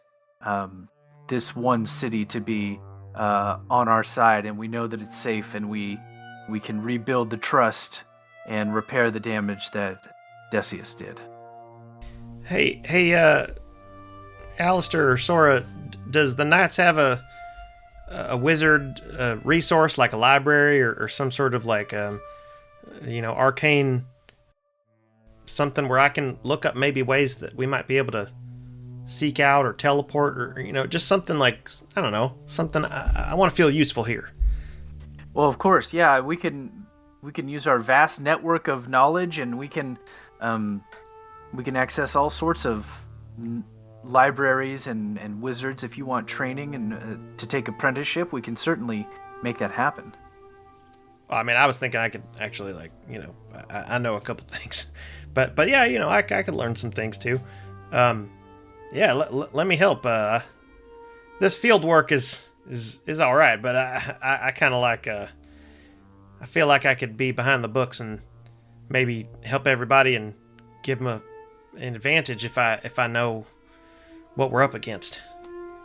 this one city to be on our side, and we know that it's safe, and we can rebuild the trust and repair the damage that Decius did. Hey, Alistair or Sora, does the Knights have a wizard resource like a library or some sort of like arcane something where I can look up maybe ways that we might be able to seek out or teleport or just something like, I don't know, something I want to feel useful here. Well, of course, yeah, we can use our vast network of knowledge, and we can access all sorts of libraries and wizards. If you want training and to take apprenticeship, we can certainly make that happen. Well, I mean, I was thinking I could actually I know a couple things, but yeah, I could learn some things too. Let me help. This field work is all right, but I kind of I feel like I could be behind the books and maybe help everybody and give them an advantage if I know what we're up against.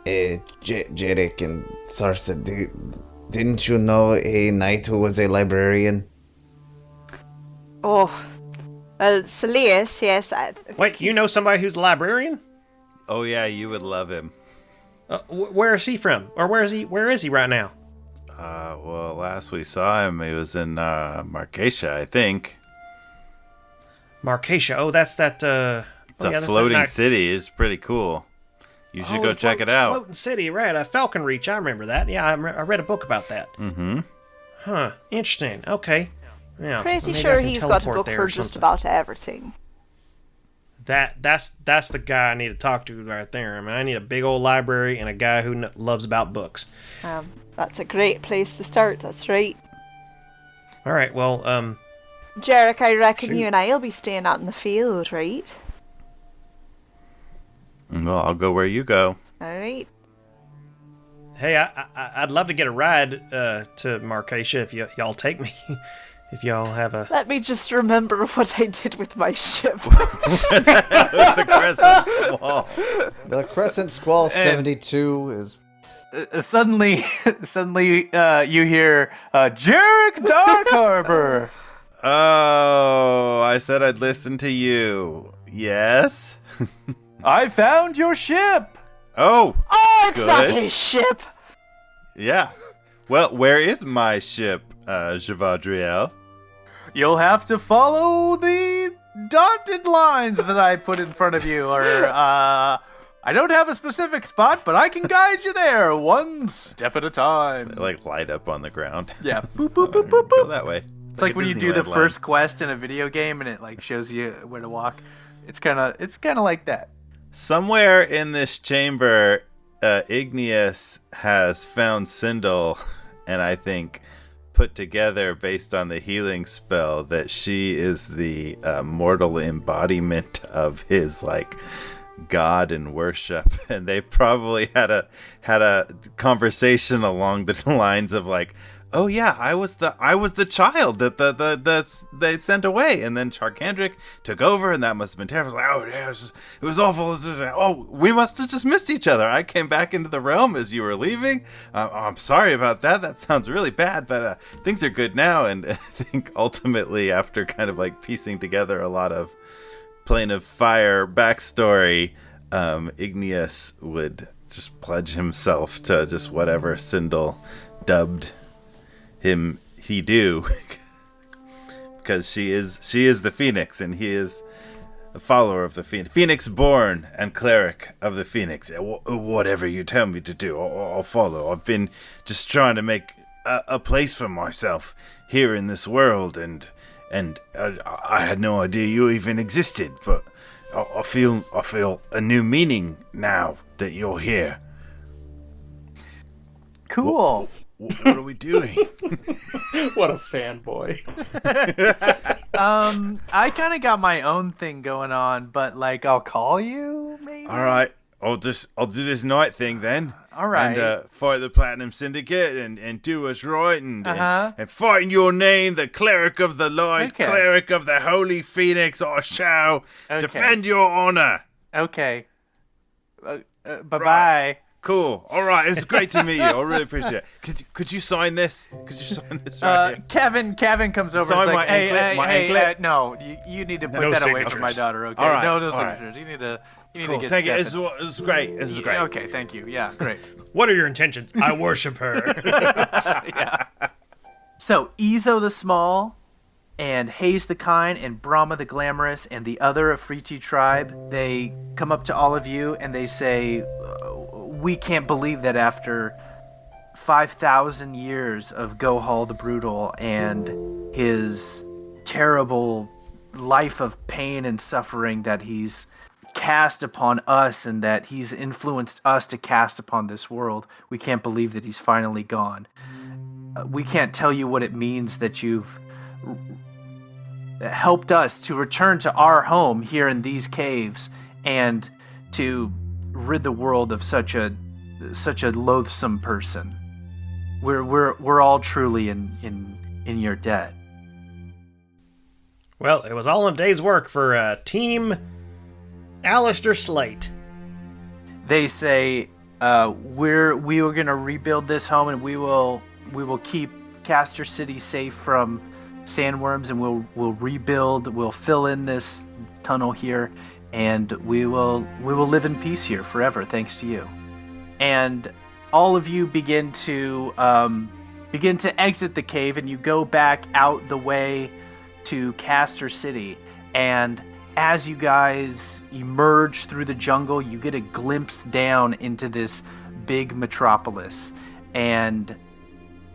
Jerik and Sarsa, didn't you know a knight who was a librarian? Oh, well, Celius, yes. Wait, you know somebody who's a librarian? Oh yeah, you would love him. Where is he from? Or where is he right now? Well, last we saw him, he was in Marcatia, I think. Marcatia. Oh, that's that. It's a floating city. It's pretty cool. You should go check it out. Floating city, right? Falcon Reach. I remember that. Yeah, I read a book about that. Mm-hmm. Huh. Interesting. Okay. Yeah. Pretty sure he's got a book for just about everything. That's the guy I need to talk to right there. I mean, I need a big old library and a guy who loves about books. That's a great place to start. That's right. All right. Well, Jerik, I reckon you and I'll be staying out in the field, right? Well, I'll go where you go. All right. Hey, I'd love to get a ride to Marcatia if y'all take me. If y'all have a... Let me just remember what I did with my ship. The Crescent Squall. The Crescent Squall 72 is... Suddenly, you hear, Jerik Dark Harbor! Oh, I said I'd listen to you. Yes? I found your ship! Oh, it's good. not his ship! Yeah. Well, where is my ship, Javadriel? You'll have to follow the dotted lines that I put in front of you, or, I don't have a specific spot, but I can guide you there, one step at a time. They, light up on the ground. Yeah. Boop, boop, boop, boop, boop. Go that way. It's like when you do the first quest in a video game and it, shows you where to walk. It's kind of like that. Somewhere in this chamber, Igneous has found Sindel, and I think put together based on the healing spell that she is the mortal embodiment of his god and worship, and they probably had a conversation along the lines of oh yeah, I was the child that they sent away, and then Charkandrick took over, and that must have been terrible. Oh yeah, it was awful. Oh, we must have just missed each other. I came back into the realm as you were leaving. I'm sorry about that. That sounds really bad, but things are good now. And I think ultimately, after kind of piecing together a lot of Plane of Fire backstory, Igneous would just pledge himself to just whatever Sindel dubbed him he do, because she is the Phoenix, and he is a follower of the Phoenix born and cleric of the Phoenix. Whatever you tell me to do, I'll follow. I've been just trying to make a place for myself here in this world, and I had no idea you even existed, but I feel a new meaning now that you're here. Cool. What are we doing? What a fanboy. I kind of got my own thing going on, but like I'll call you maybe. All right, I'll do this knight thing then. All right. And fight the Platinum Syndicate and do what's right and fight in your name, the Cleric of the Light, Okay. Cleric of the Holy Phoenix. I shall defend your honor. Okay. Bye-bye. Cool. All right, it's great to meet you. I really appreciate it. Could you sign this? Could you sign this right here? Kevin comes over Sign and is my like, hey, anklet, my hey, anklet. No, you need to put No that away signatures. from my daughter, okay? All right, No all right. signatures. You need to Cool. get Thank you. stepping. This is great. This is great. Okay, thank you. Yeah, great. What are your intentions? I worship her. Yeah. So, Izo the Small and Hayes the Kind and Brahma the Glamorous and the other Afriti tribe, they come up to all of you and they say, we can't believe that after 5,000 years of Gohal the Brutal and his terrible life of pain and suffering that he's cast upon us and that he's influenced us to cast upon this world, we can't believe that he's finally gone. We can't tell you what it means that you've helped us to return to our home here in these caves and to rid the world of such a loathsome person. We're all truly in your debt. Well, it was all a day's work for Team Alistair Slate. They say we are gonna rebuild this home and we will keep Castor City safe from sandworms and we'll rebuild. We'll fill in this tunnel here and we will live in peace here forever thanks to you. And all of you begin to exit the cave and you go back out the way to Castor City. And as you guys emerge through the jungle, you get a glimpse down into this big metropolis. And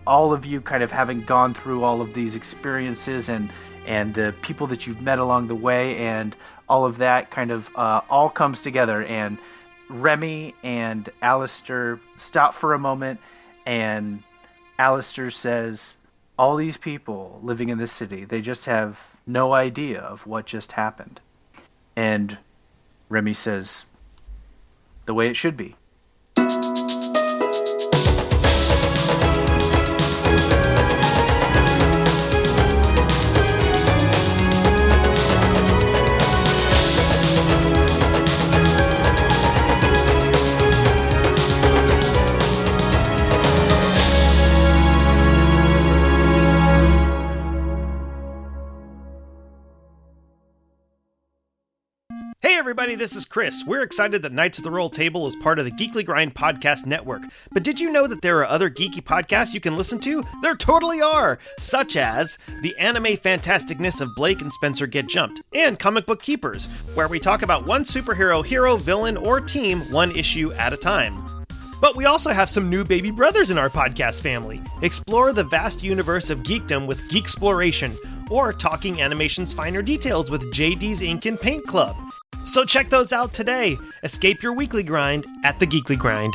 all of you kind of having gone through all of these experiences and the people that you've met along the way and all of that kind of all comes together. And Remy and Alistair stop for a moment and Alistair says, all these people living in this city, they just have no idea of what just happened. And Remy says, the way it should be. Hey everybody, this is Chris. We're excited that Knights of the Roll Table is part of the Geekly Grind podcast network. But did you know that there are other geeky podcasts you can listen to? There totally are! Such as The Anime Fantasticness of Blake and Spencer Get Jumped, and Comic Book Keepers, where we talk about one superhero, hero, villain, or team one issue at a time. But we also have some new baby brothers in our podcast family. Explore the vast universe of geekdom with Geeksploration, or Talking Animation's Finer Details with JD's Ink and Paint Club. So check those out today. Escape your weekly grind at the Geekly Grind.